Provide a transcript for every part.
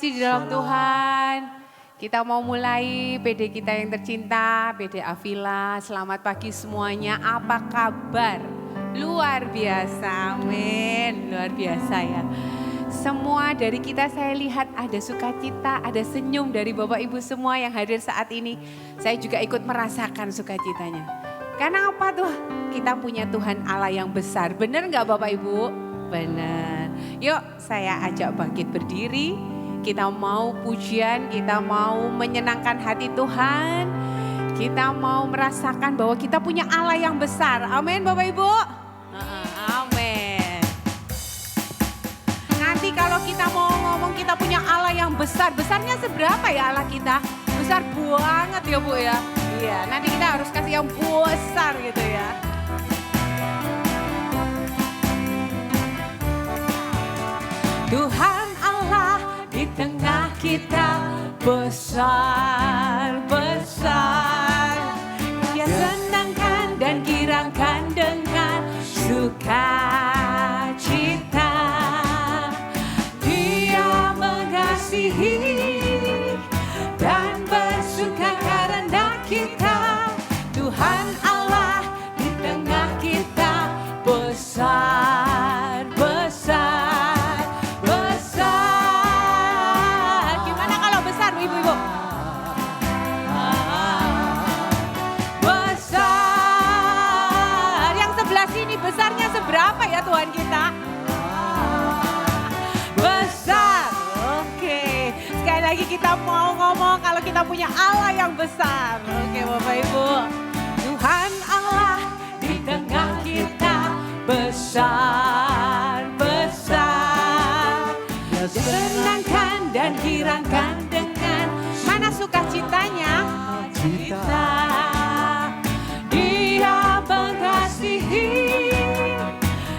kasih di dalam Tuhan. Kita mau mulai PD kita yang tercinta, PD Avila. Selamat pagi semuanya, apa kabar? Luar biasa, amin. Luar biasa ya. Semua dari kita saya lihat ada sukacita, ada senyum dari Bapak Ibu semua yang hadir saat ini. Saya juga ikut merasakan sukacitanya. Karena apa tuh? Kita punya Tuhan Allah yang besar. Benar nggak Bapak Ibu? Benar. Yuk saya ajak bangkit berdiri. Kita mau pujian, kita mau menyenangkan hati Tuhan. Kita mau merasakan bahwa kita punya Allah yang besar. Amin Bapak Ibu. Amin. Nanti kalau kita mau ngomong kita punya Allah yang besar. Besarnya seberapa ya Allah kita? Besar banget ya Bu ya. Iya, nanti kita harus kasih yang besar gitu ya. Tuhan Allah di tengah kita besar, besar. Dia senangkan dan girangkan dengan sukacita. Dia mengasihi dan bersuka karena kita. Tuhan Allah di tengah kita besar, besar, besar. Gimana kalau besar ibu-ibu? Besar. Yang sebelah sini besarnya seberapa ya Tuhan kita? Besar. Oke. Sekali lagi kita mau ngomong kalau kita punya Allah yang besar. Oke Bapak Ibu. Tuhan Allah di tengah kita besar, besar. Dia senangkan dan girangkan dengan mana sukacitanya? Cita. Dia mengasihi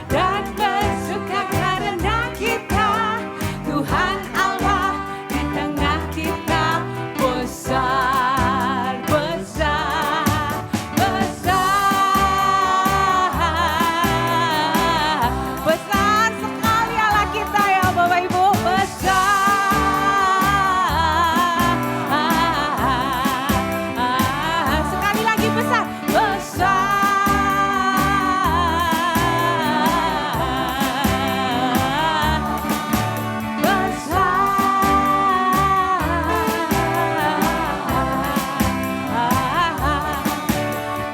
dan bersuka karena kita. Tuhan Allah di tengah kita besar, besar, besar. Besar sekali Allah kita ya Bapak Ibu, besar. Sekali lagi besar, besar.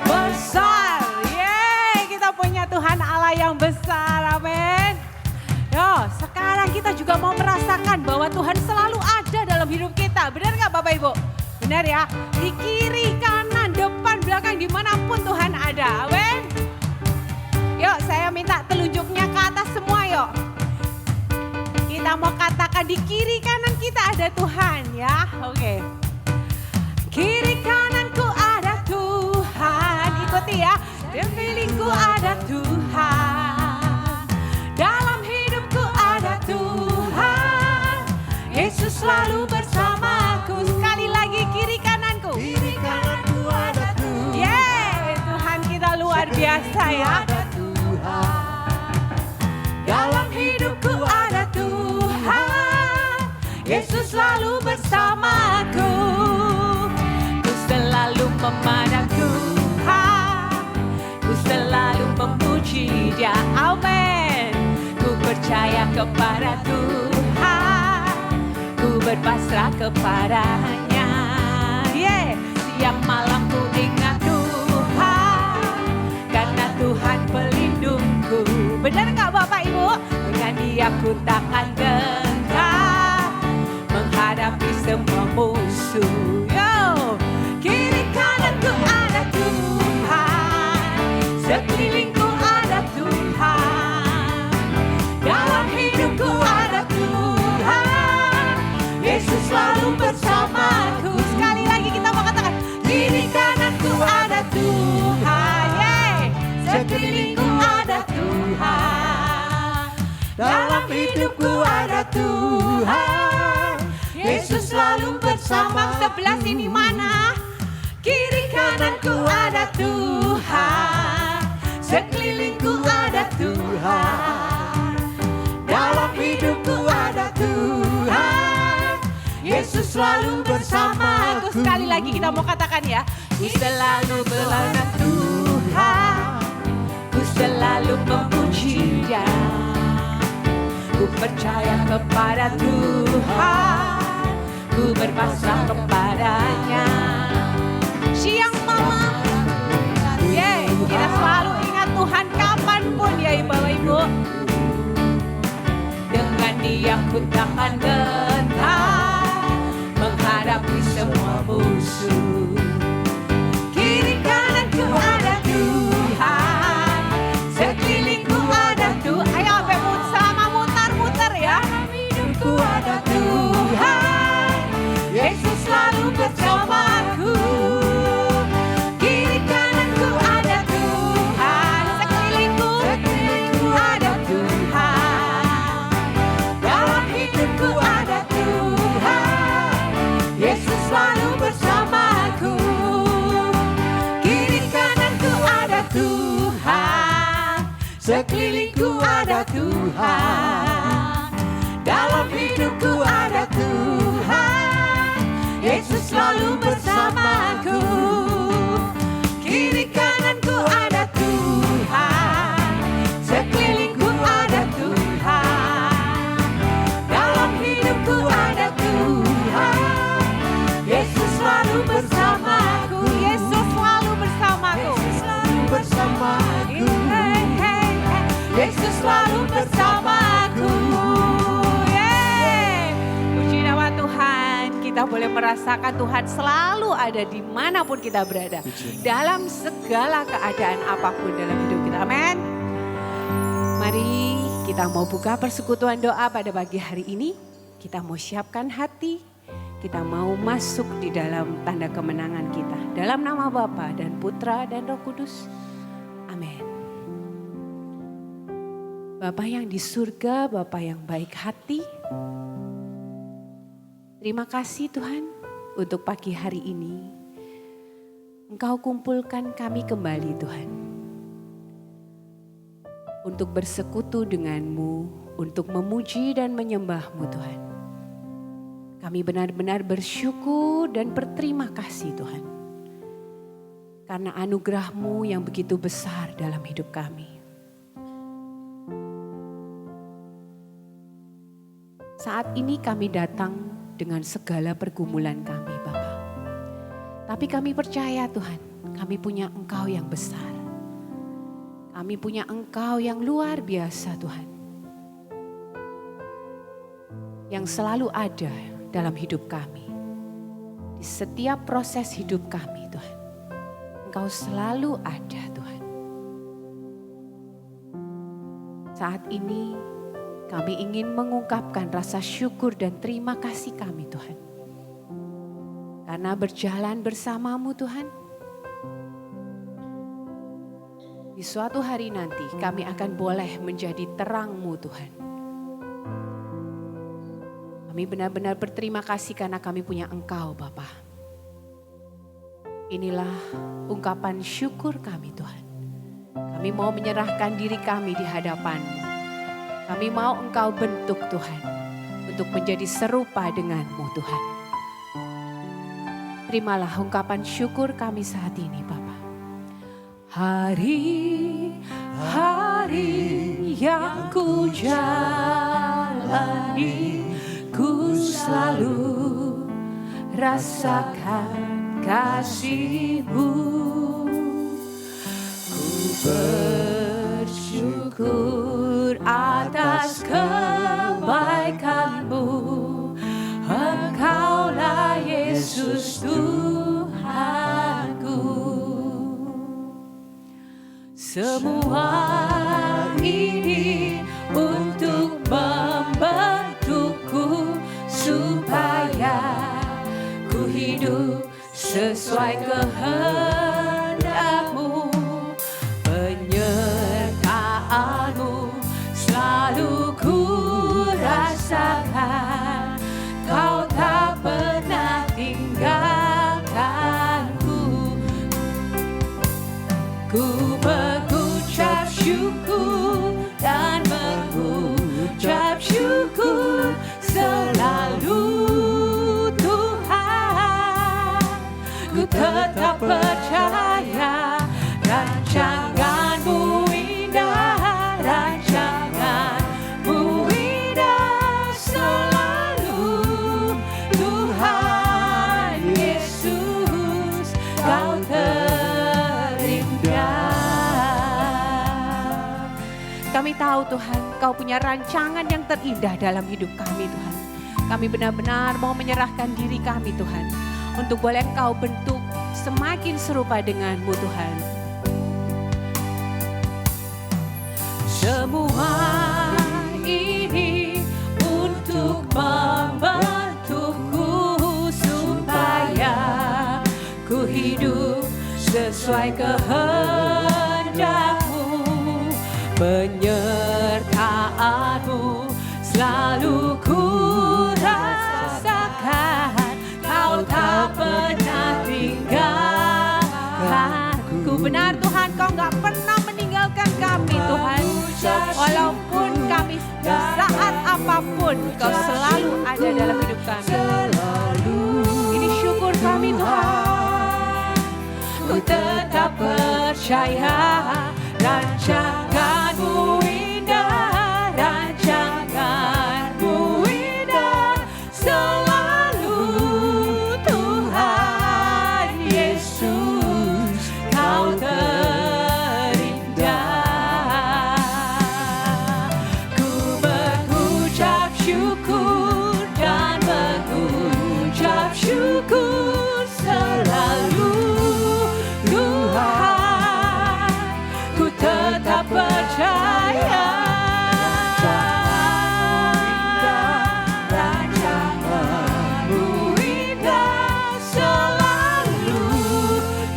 Besar, yeay, kita punya Tuhan Allah yang besar, amin. Yo, sekarang kita juga mau merasakan bahwa Tuhan selalu ada dalam hidup kita, benar nggak Bapak Ibu? Benar ya, di kiri, kanan, depan, belakang, dimanapun Tuhan ada, amin. Yuk, saya minta telunjuknya ke atas semua yuk. Kita mau katakan di kiri kanan kita ada Tuhan ya, oke. Kiri kananku ada Tuhan, ikuti ya. Sekelilingku ada Tuhan, dalam hidupku ada Tuhan. Yesus selalu bersamaku. Sekali lagi kiri kananku. Kiri kananku ada Tuhan. Yeay, Tuhan kita luar biasa ya. Ada Tuhan. Dalam hidupku ada Tuhan. Yesus selalu bersamaku. Ku selalu memandang Tuhan. Ku selalu memuji Dia. Amin. Ku percaya kepada Tuhan. Ku berpasrah kepadanya. Yeah. Siang malam ku ingat Tuhan. Karena Tuhan pelindungku. Benar nggak Bapak Ibu? Dengan Dia ku takkan gentar menghadapi semua musuh. Yo, kiri kananku ada Tuhan, sekelilingku ada Tuhan, dalam hidupku ada Tuhan. Yesus selalu bersamaku. Sekali lagi kita mau katakan, kiri kananku ada Tuhan, yeay. Sekelilingku ada Tuhan, dalam hidupku ada Tuhan. Yesus selalu bersama. Sebelah sini mana? Kiri kananku ada Tuhan, sekelilingku ada Tuhan, dalam hidupku ada Tuhan. selalu bersamaku. Sekali lagi kita mau katakan ya. Ku selalu berlana Tuhan, ku selalu memuji Dia. Ku percaya kepada Tuhan, ku berpasrah kepadanya. Siang malam, kita selalu ingat Tuhan kapanpun ya Bapak Ibu. Dengan Dia ku takkan gentar menghadapi semua musuh. Kiri kananku ada Tuhan, sekelilingku ada Tuhan. Ayo sama mutar-mutar ya. Hidupku ada Tuhan, Yesus selalu bersamaku. Kiri kananku ada Tuhan, sekelilingku ada Tuhan. Dalam hidupku ada Tuhan, Yesus selalu bersamaku. Kiri kananku ada Tuhan, sekelilingku ada Tuhan. Dalam hidupku ada Tuhan, Yesus selalu bersamaku. Kiri kananku ada Tuhan, sekelilingku ada Tuhan. Dalam hidupku ada Tuhan, Yesus selalu bersamaku. Yesus selalu bersamaku. Yesus selalu bersamaku. Yesus selalu bersamaku. Puji nama Tuhan, kita boleh merasakan Tuhan selalu ada dimanapun kita berada. Dalam segala keadaan apapun dalam hidup kita. Amin. Mari kita mau buka persekutuan doa pada pagi hari ini. Kita mau siapkan hati. Kita mau masuk di dalam tanda kemenangan kita. Dalam nama Bapa dan Putra dan Roh Kudus. Amin. Bapa yang di surga, Bapa yang baik hati. Terima kasih Tuhan untuk pagi hari ini. Engkau kumpulkan kami kembali Tuhan. Untuk bersekutu denganmu, untuk memuji dan menyembah-Mu Tuhan. Kami benar-benar bersyukur dan berterima kasih Tuhan. Karena anugerah-Mu yang begitu besar dalam hidup kami. Saat ini kami datang dengan segala pergumulan kami Bapa. Tapi kami percaya Tuhan, kami punya Engkau yang besar. Kami punya Engkau yang luar biasa Tuhan. Yang selalu ada dalam hidup kami. Di setiap proses hidup kami Tuhan. Engkau selalu ada Tuhan. Saat ini kami ingin mengungkapkan rasa syukur dan terima kasih kami Tuhan. Karena berjalan bersama-Mu Tuhan. Di suatu hari nanti kami akan boleh menjadi terang-Mu Tuhan. Kami benar-benar berterima kasih karena kami punya Engkau Bapa. Inilah ungkapan syukur kami Tuhan. Kami mau menyerahkan diri kami di hadapan-Mu. Kami mau Engkau bentuk Tuhan untuk menjadi serupa dengan-Mu Tuhan. Terimalah ungkapan syukur kami saat ini Bapa. Hari-hari yang ku jalani, ku selalu rasakan kasih-Mu. Ku bersyukur atas kebaikan-Mu. Engkaulah Yesus Tuhanku. Semua ini untuk membentukku supaya ku hidup sesuai kehendak-Mu. Penyertaan-Mu selalu ku rasakan. Kau tak pernah tinggalkanku. Ku mengucap syukur dan mengucap syukur selalu Tuhan. ku tetap percaya. Rancangan-Mu indah, rancangan-Mu indah selalu. Tuhan Yesus, Kau terindah. Kami tahu Tuhan, Kau punya rancangan yang terindah dalam hidup kami Tuhan. Kami benar-benar mau menyerahkan diri kami Tuhan, untuk boleh Engkau bentuk semakin serupa dengan-Mu Tuhan. Semua ini untuk membentukku supaya ku hidup sesuai kehendak-Mu. Penyertaan-Mu selalu ku rasakan, Kau tak pernah tinggalkanku. Benar Tuhan, Kau gak pernah meninggalkan kami Tuhan. Walaupun kami saat apapun, Kau selalu ada dalam hidup kami. Ini syukur kami Tuhan. Ku tetap percaya, rancangan-Mu indah, rancangan-Mu indah selalu. Tuhan Yesus, Kau terindah. Ku mengucap syukur dan mengucap syukur selalu. Tuhan, ku tetap percaya. Rancangan-Mu indah selalu.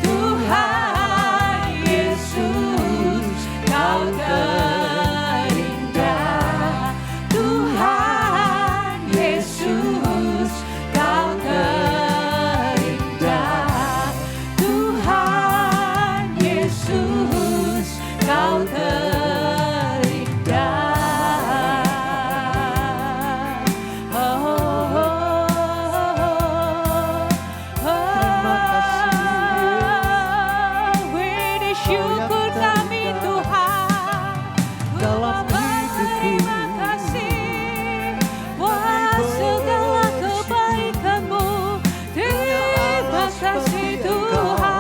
Tuhan Yesus, Kau terindah. Tuhan Yesus, Kau terindah. Tuhan Yesus, Kau terindah. Ini syukur kami Tuhan. dalam Terima kasih buat segala kebaikan-Mu. Terima kasih Tuhan.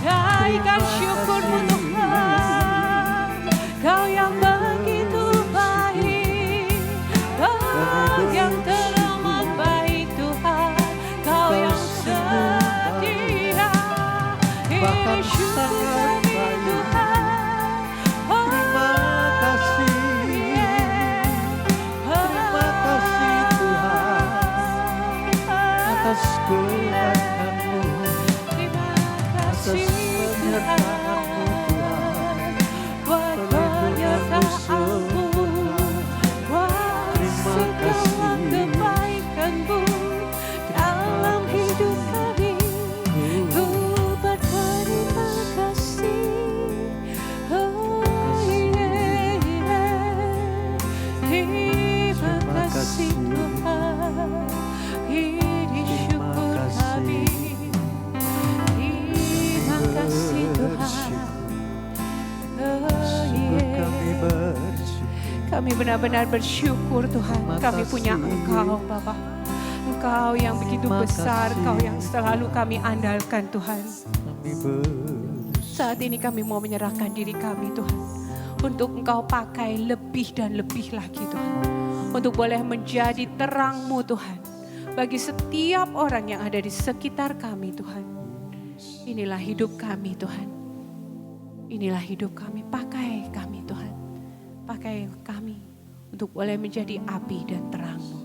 Naikkan syukur-Mu Tuhan. Kau yang begitu baik, Kau yang teramat baik Tuhan. Kau yang setia. Ini syukur kami Tuhan. Terima kasih. Terima kasih Tuhan atas kebaikan-Mu, Terima atas kasih penyertaan-Mu Tuhan. buat penyertaan-Mu, buat Terima segala kasih. kebaikan-Mu dalam hidup kami. Ku berterima kasih. Oh, yeah, yeah. Terima kasih Tuhan. Ini syukur kami. Terima kasih Tuhan. Oh, yeah. Kami benar-benar bersyukur Tuhan. Kami punya Engkau Bapa. Engkau yang begitu besar, Engkau yang selalu kami andalkan Tuhan. Saat ini kami mau menyerahkan diri kami Tuhan, untuk Engkau pakai lebih dan lebih lagi Tuhan. Untuk boleh menjadi terang-Mu Tuhan, bagi setiap orang yang ada di sekitar kami Tuhan. Inilah hidup kami Tuhan. Inilah hidup kami, pakai kami Tuhan. Pakai kami untuk boleh menjadi api dan terang-Mu.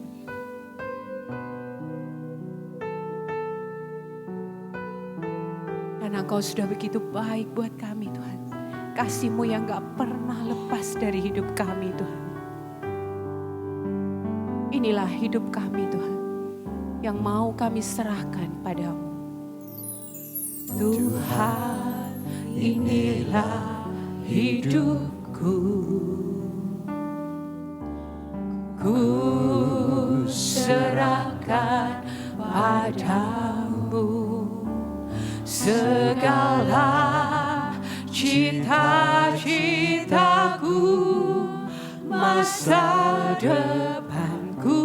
Dan Engkau sudah begitu baik buat kami Tuhan. Kasih-Mu yang gak pernah lepas dari hidup kami Tuhan. Inilah hidup kami Tuhan, yang mau kami serahkan padamu. Tuhan, inilah hidupku. Ku serahkan padamu segala cita-citaku, masa depanku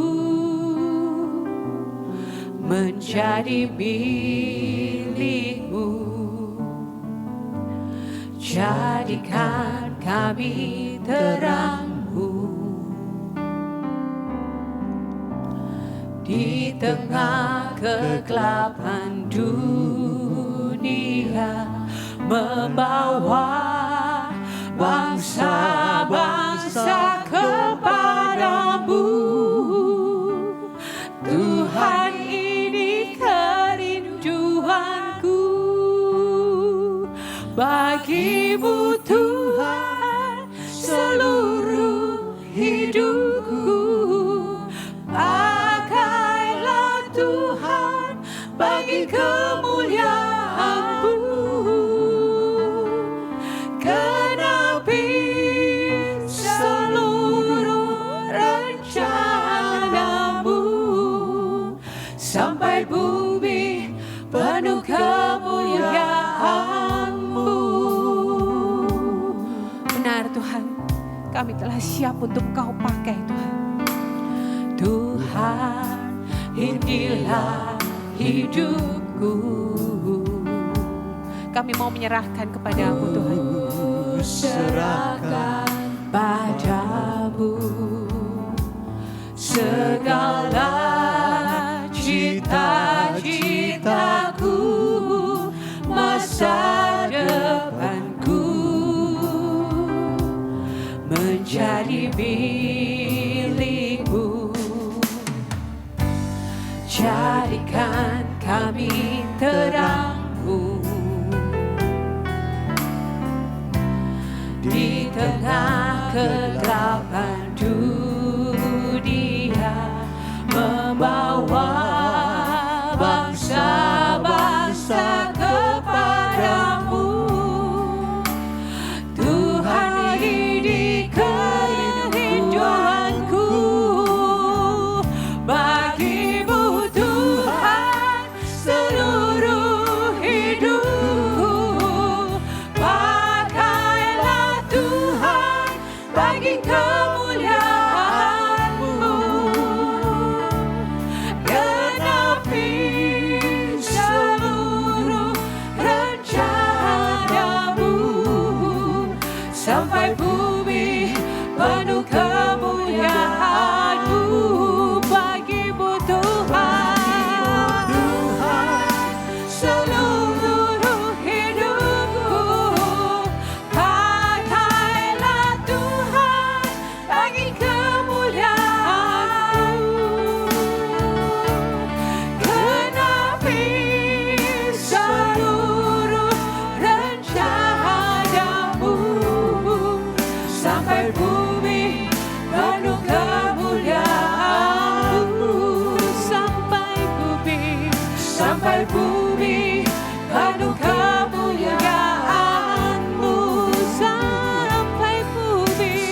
menjadi milikmu. Jadikan kami terangmu di tengah kegelapan dunia, membawa bangsa-bangsa kepadamu. Tuhan, ini kerinduanku, bagimu Tuhan seluruh hidupku. Pakailah Tuhan bagi kemuliaan-Mu, genapi seluruh rencana-Mu, sampai bumi penuh kemuliaan-Mu. Benar Tuhan, kami telah siap untuk Kau pakai Tuhan. Tuhan, inilah hidupku. Kami mau menyerahkan kepadamu Tuhan. Serahkan padamu segala cita-citaku, masa depanku menjadi milikmu. Jadikan kami terangmu di tengah kegelapan dunia, membawa bangsa-bangsa kepadamu. Tuhan, ini kerinduanku, bagimu Tuhan seluruh hidupku. Pakailah Tuhan bagi kemuliaan-Mu, genapi seluruh rencana-Mu, sampai bumi penuh kemuliaan-Mu. Bagimu Tuhan seluruh hidupku. Pakailah Tuhan bagi kemuliaan-Mu, genapi seluruh rencana-Mu, sampai bumi penuh kemuliaan-Mu, sampai bumi penuh kemuliaan-Mu,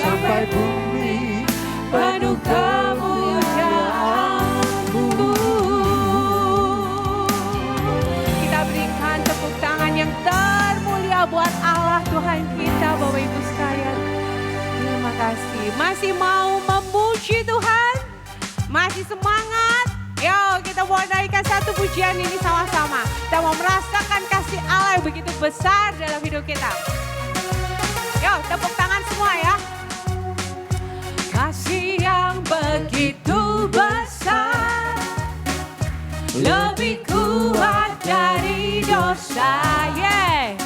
sampai bumi penuh kemuliaan-Mu. Kita berikan tepuk tangan yang termulia buat Allah Tuhan kita, Bapak Ibu sekalian. Terima kasih. Masih mau memuji Tuhan? Masih semangat? Yo, kita mau naikkan satu pujian ini sama-sama. Kita mau merasakan kasih Allah yang begitu besar dalam hidup kita. Yo, tepuk tangan semua ya. Kasih yang begitu besar, lebih kuat dari dosa. Yeah.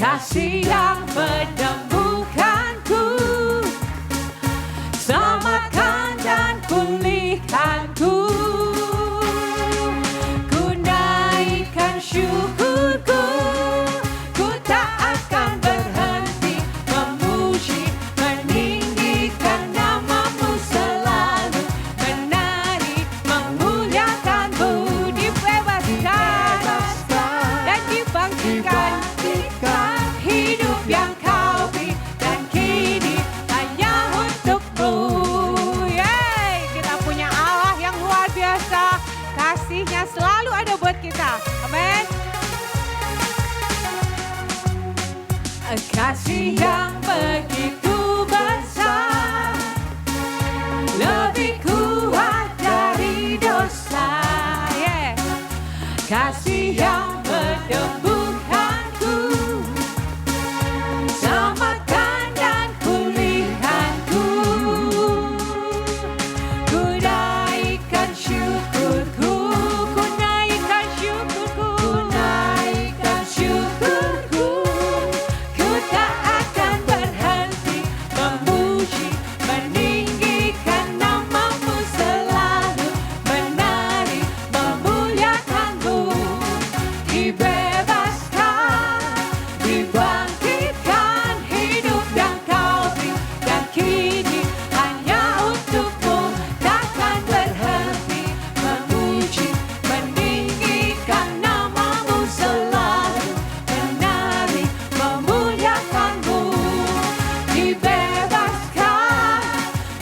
Kasih yang menemukanku, selamatkan dan pulihkanku. Ku naikkan syukurku, ku tak akan berhenti memuji, meninggikan nama-Mu selalu, menari, memuliakan-Mu, dibebaskan dan dibangkitkan hidup yang Kau kasih-Nya selalu ada buat kita. Amin. Kasih yang begitu besar, lebih kuat dari dosa. Yeah. Kasih yang menyembuhkanku, selamatkan dan pulihkanku. Ku naikkan syukurku, ku naikkan syukurku, ku naikkan syukurku. Ku tak akan berhenti memuji, meninggikan namamu selalu, menari, memuliakanmu. Dibebaskan, dibangkitkan, hidup yang kau beri, dan kini hanya untukmu. Takkan berhenti memuji, meninggikan namamu selalu, menari, memuliakanmu. Dibebaskan,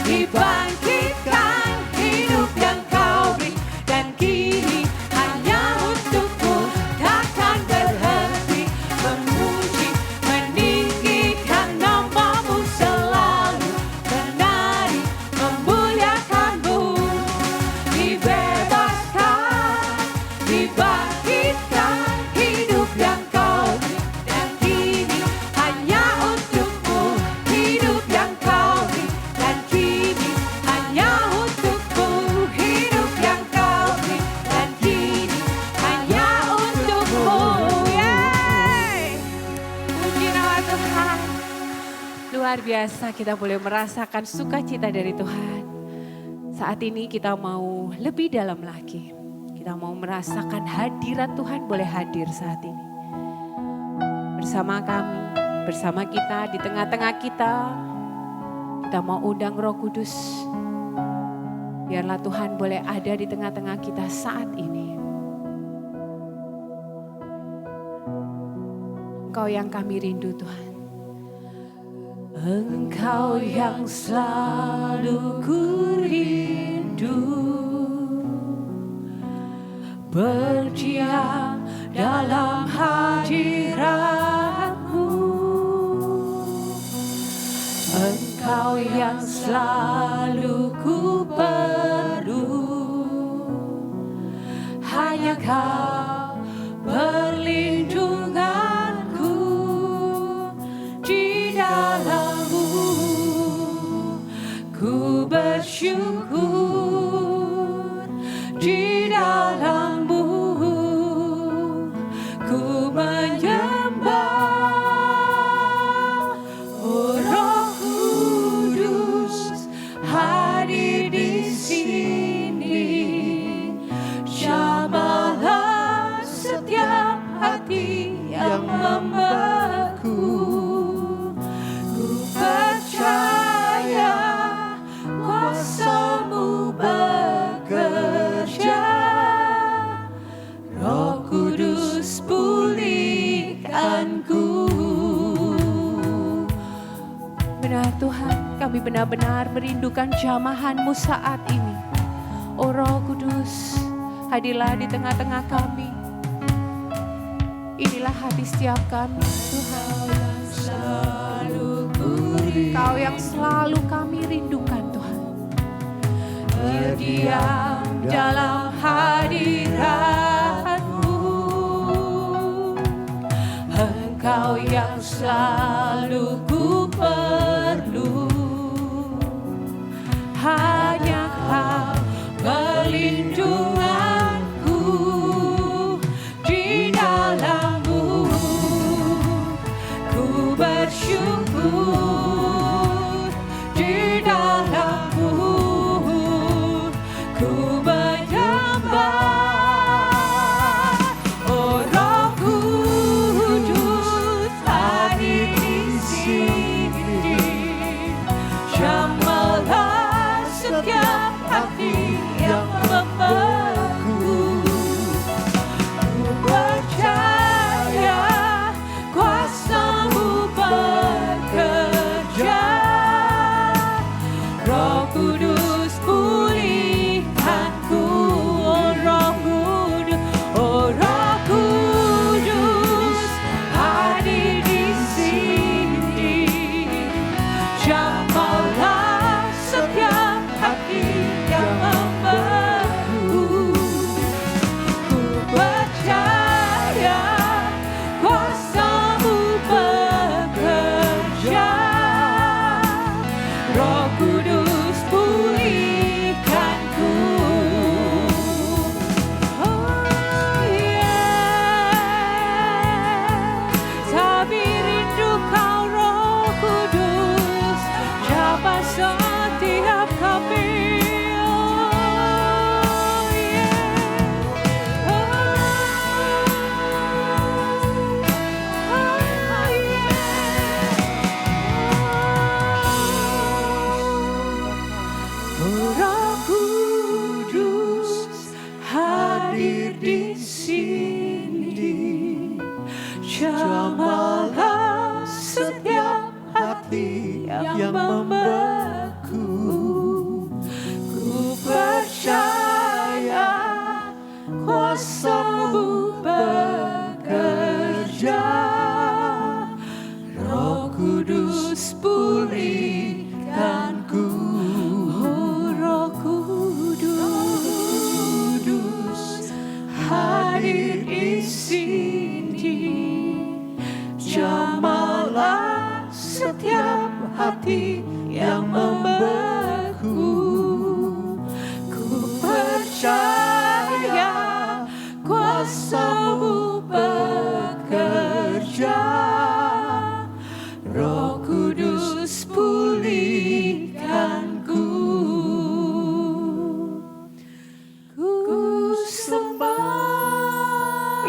dibangkitkan, hidup yang kau beri, dan kini hanya untukmu. Takkan berhenti memuji, meninggikan namamu selalu, menari, memuliakanmu. Dibebaskan, dibangkitkan, hidup yang kau beri, dan kini hanya untukmu. Hidup yang kau beri, dan kini hanya untukmu. Hidup yang kau beri, dan kini hanya untukmu. Yeay. Puji nama Tuhan. Luar biasa kita boleh merasakan sukacita dari Tuhan. Saat ini kita mau lebih dalam lagi. Kita mau merasakan hadirat Tuhan boleh hadir saat ini. Bersama kami, bersama kita, di tengah-tengah kita. Kita mau undang Roh Kudus. Biarlah Tuhan boleh ada di tengah-tengah kita saat ini. Engkau yang kami rindu Tuhan. Engkau yang selalu ku rindu, berdiam dalam hadirat-Mu. Engkau yang selalu ku perlu, hanya Kau perlindunganku. Di dalam-Mu ku bersyukur, di dalam-Mu ku menyembah. Oh Roh Kudus hadir di sini, jamahlah setiap hati yang membeku. Ku percaya kuasa-Mu bekerja, Roh Kudus pulihkanku. Benar Tuhan, kami benar-benar merindukan jamahan-Mu saat ini. Oh Roh Kudus, hadirlah di tengah-tengah kami. Inilah hati setiap kami Tuhan. Kau yang selalu kami rindukan Tuhan. Berdiam dalam hadirat-Mu. Engkau yang selalu ku perlu, hanya Kau perlindunganku. Di dalam-Mu ku bersyukur, di dalam-Mu ku menyembah. Oh Roh Kudus hadir Jamalah setiap hati yang membeku. Ku percaya kuasa-Mu bekerja. Roh Kudus pulihkanku. Roh Kudus Hadir di sini. Jamalah setiap hati yang membeku. Ku percaya kuasa-Mu bekerja. Roh Kudus pulihkanku. Ku sembah.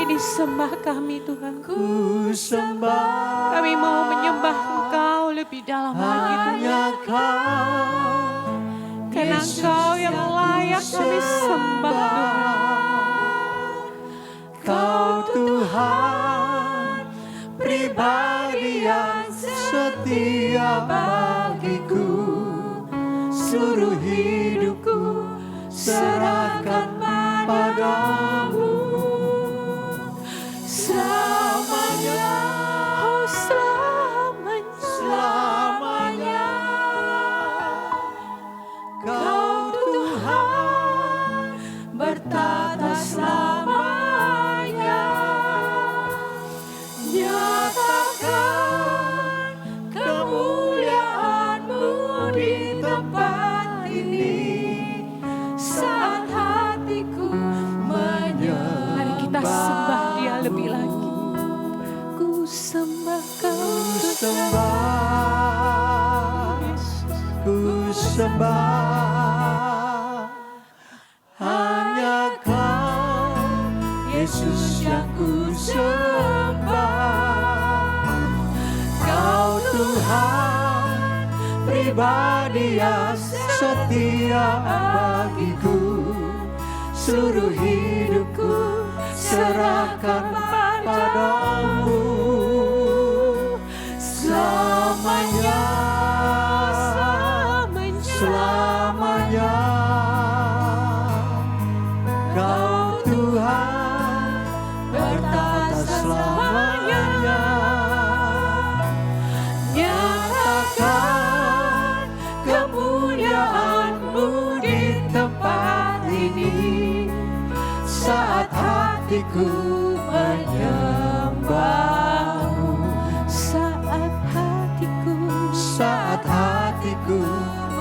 Ini sembah kami Tuhan. Ku sembah. Kami mau menyembah Engkau lebih dalam lagi Tuhan. Hanya Kau, Karena Engkau yang layak kami sembah Tuhan. Kau Tuhan pribadi yang setia bagiku. Seluruh hidupku serahkan padamu. Selamanya, Oh selamanya. selamanya. Kau Tuhan bertata selamanya. Nyatakan kemuliaan-Mu di tempat ini. Saat hatiku menyembah. Mari kita sembah Dia lebih lagi. Ku sembah Kau Ku sembah, hanya Kau, Yesus yang ku sembah. Kau Tuhan pribadi yang setia bagiku. Seluruh hidupku serahkan padamu. Selamanya, selamanya. Kau Tuhan bertata selamanya. Nyatakan kemuliaan-Mu di tempat ini. Saat hatiku menyembah-Mu. Saat hatiku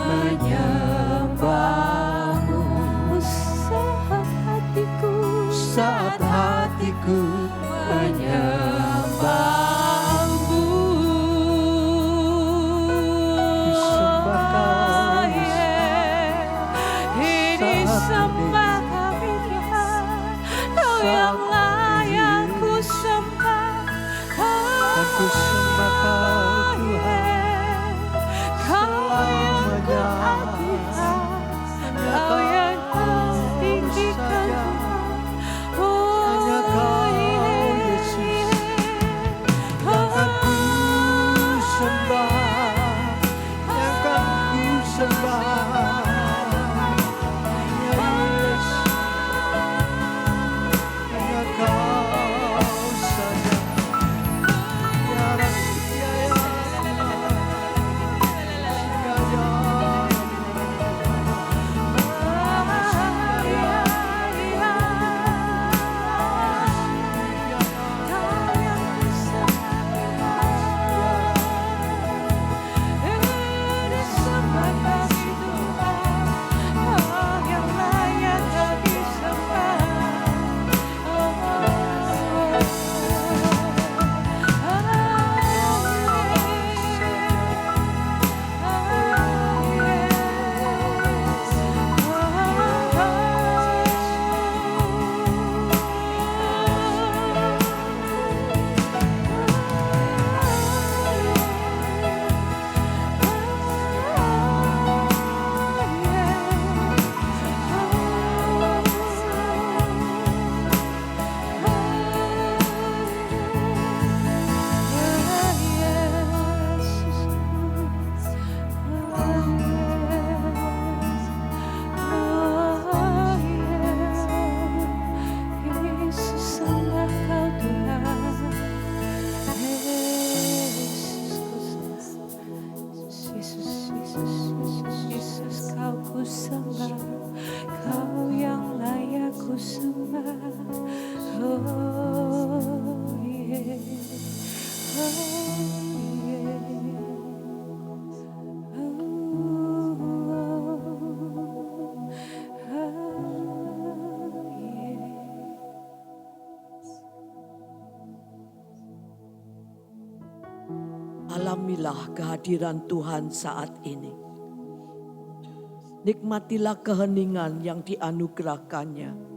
menyembah-Mu. Saat hatiku menyembah-Mu. Disembah Kau, Ini sembah kami Tuhan. Kau yang layak ku sembah. dan ku sembah Kau Tuhan. Kau yang ku aguhkan. Kau yang ku tinggikan Tuhan. Oh, Hanya Kau, Yesus, yang akan ku sembah, yang akan ku sembah. Ya Yesus, hanya Alamilah kehadiran Tuhan saat ini. Nikmatilah keheningan yang dianugerahkannya.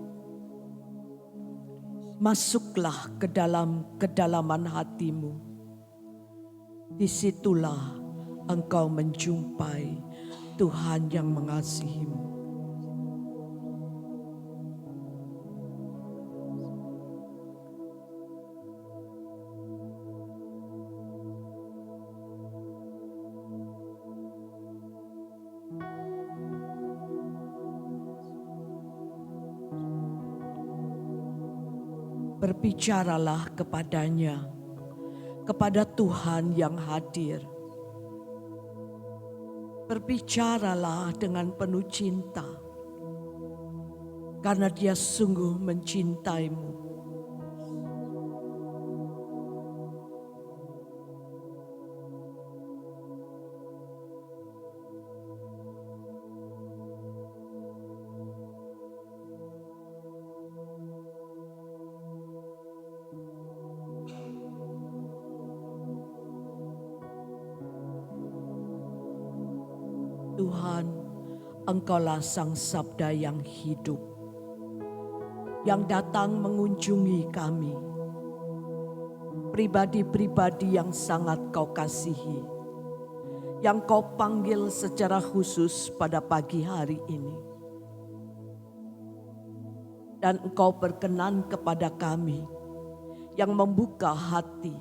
Masuklah ke dalam kedalaman hatimu. Disitulah engkau menjumpai Tuhan yang mengasihimu. Berbicaralah kepadanya, kepada Tuhan yang hadir. Berbicaralah dengan penuh cinta, karena Dia sungguh mencintaimu. Tuhan, Engkaulah Sang Sabda yang hidup, yang datang mengunjungi kami, pribadi-pribadi yang sangat Kau kasihi, yang Kau panggil secara khusus pada pagi hari ini. Dan Engkau berkenan kepada kami yang membuka hati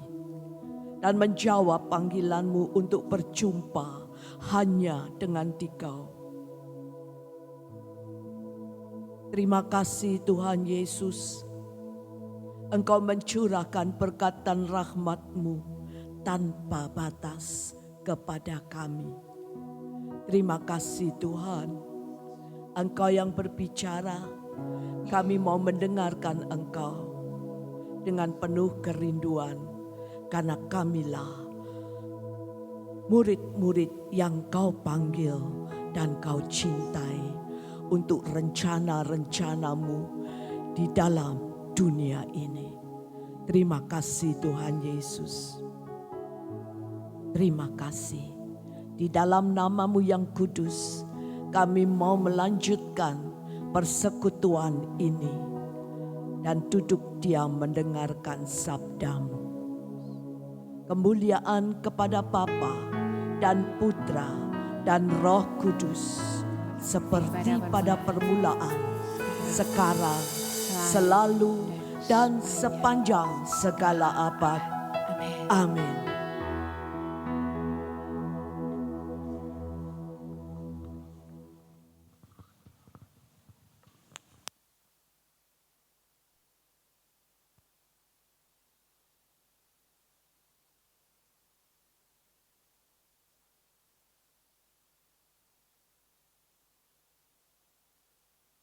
dan menjawab panggilan-Mu untuk berjumpa hanya dengan Dikau. Terima kasih Tuhan Yesus, Engkau mencurahkan berkatan rahmat-Mu tanpa batas kepada kami. Terima kasih Tuhan, Engkau yang berbicara, kami mau mendengarkan Engkau dengan penuh kerinduan, karena kamilah murid-murid yang Kau panggil dan Kau cintai untuk rencana-rencana-Mu di dalam dunia ini. Terima kasih Tuhan Yesus. Terima kasih. Di dalam nama-Mu yang kudus, kami mau melanjutkan persekutuan ini dan duduk diam mendengarkan sabda-Mu. Kemuliaan kepada Bapa dan Putra dan Roh Kudus, seperti pada permulaan, sekarang, selalu, dan sepanjang segala abad. Amin.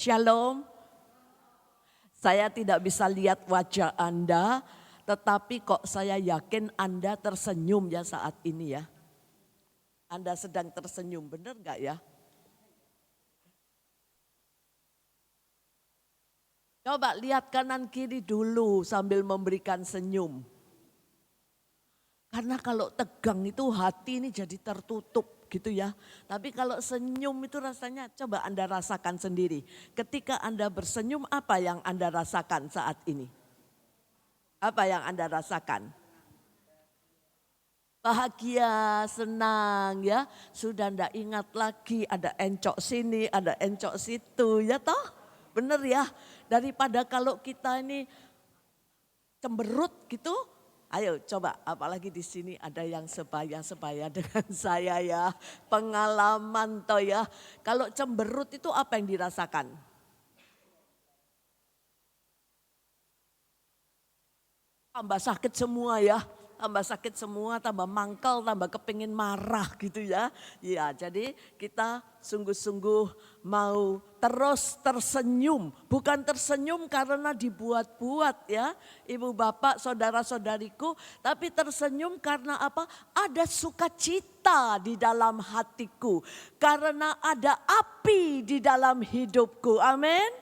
Shalom. Saya tidak bisa lihat wajah Anda, tetapi kok saya yakin Anda tersenyum ya saat ini ya. Anda sedang tersenyum, benar gak ya? Coba lihat kanan kiri dulu sambil memberikan senyum. Karena kalau tegang itu hati ini jadi tertutup gitu ya. Tapi kalau senyum itu rasanya coba Anda rasakan sendiri. Ketika Anda bersenyum, apa yang Anda rasakan saat ini? Apa yang Anda rasakan? Bahagia, senang ya. Sudah ndak ingat lagi ada encok sini, ada encok situ ya toh. Bener ya. Daripada kalau kita ini cemberut gitu. Ayo coba, apalagi di sini ada yang sebaya-sebaya dengan saya ya. Pengalaman toh ya. Kalau cemberut itu apa yang dirasakan? Tambah sakit semua ya. tambah sakit semua, tambah mangkal, tambah kepingin marah gitu ya. Ya, jadi kita sungguh-sungguh mau terus tersenyum. Bukan tersenyum karena dibuat-buat ya, ibu bapak, saudara-saudariku. Tapi tersenyum karena apa? Ada sukacita di dalam hatiku. Karena ada api di dalam hidupku. Amin.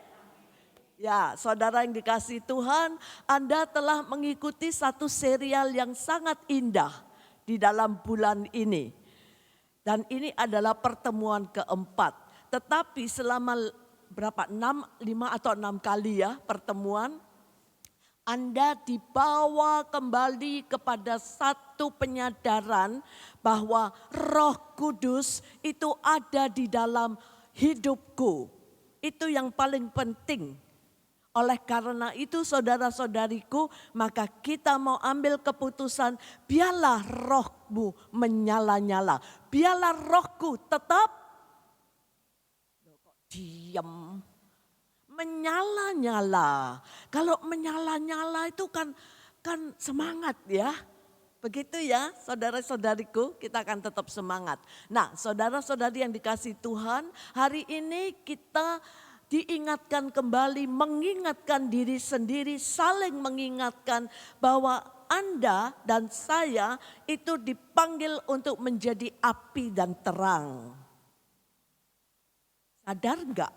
Ya, saudara yang dikasihi Tuhan, Anda telah mengikuti satu serial yang sangat indah di dalam bulan ini. Dan ini adalah pertemuan keempat. Tetapi selama berapa? 5 atau 6 kali ya pertemuan. Anda dibawa kembali kepada satu penyadaran bahwa Roh Kudus itu ada di dalam hidupku. Itu yang paling penting. Oleh karena itu saudara-saudariku, maka kita mau ambil keputusan, biarlah rohmu menyala-nyala. Biarlah rohku tetap diam, menyala-nyala. Kalau menyala-nyala itu kan semangat ya. Begitu ya saudara-saudariku, kita akan tetap semangat. Nah, saudara-saudari yang dikasihi Tuhan, hari ini kita diingatkan kembali, mengingatkan diri sendiri, saling mengingatkan bahwa Anda dan saya itu dipanggil untuk menjadi api dan terang. Sadar enggak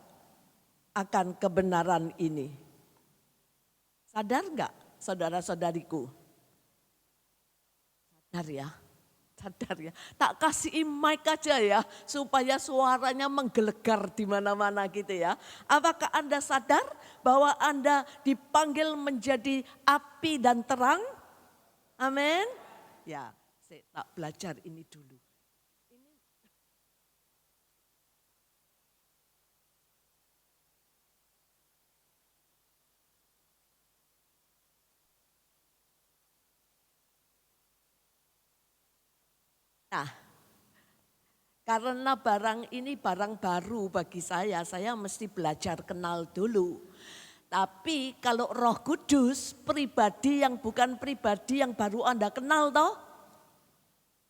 akan kebenaran ini? Sadar enggak saudara-saudariku? Sadar ya. Sadar ya, tak kasih mic aja ya supaya suaranya menggelegar di mana-mana gitu ya. Apakah Anda sadar bahwa Anda dipanggil menjadi api dan terang? Amin. Ya, saya tak belajar ini dulu. Nah, karena barang ini barang baru bagi saya mesti belajar kenal dulu. Tapi kalau Roh Kudus, pribadi yang bukan pribadi yang baru Anda kenal toh?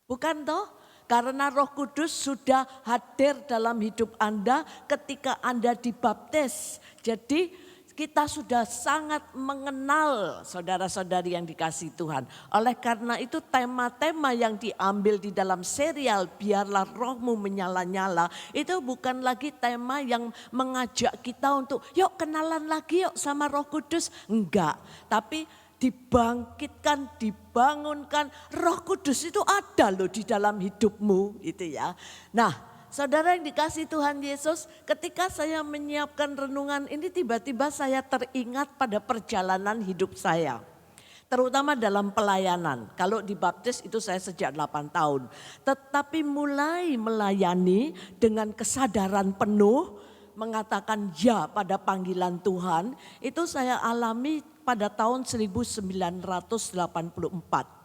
Bukan toh? Karena Roh Kudus sudah hadir dalam hidup Anda ketika Anda dibaptis. Jadi kita sudah sangat mengenal saudara-saudari yang dikasihi Tuhan. Oleh karena itu tema-tema yang diambil di dalam serial Biarlah Rohmu Menyala-nyala itu bukan lagi tema yang mengajak kita untuk yuk kenalan lagi yuk sama Roh Kudus. Enggak, tapi dibangkitkan, dibangunkan. Roh Kudus itu ada loh di dalam hidupmu itu ya. Nah, saudara yang dikasihi Tuhan Yesus, ketika saya menyiapkan renungan ini tiba-tiba saya teringat pada perjalanan hidup saya. Terutama dalam pelayanan. Kalau dibaptis itu saya sejak 8 tahun. Tetapi mulai melayani dengan kesadaran penuh, mengatakan ya pada panggilan Tuhan, itu saya alami pada tahun 1984.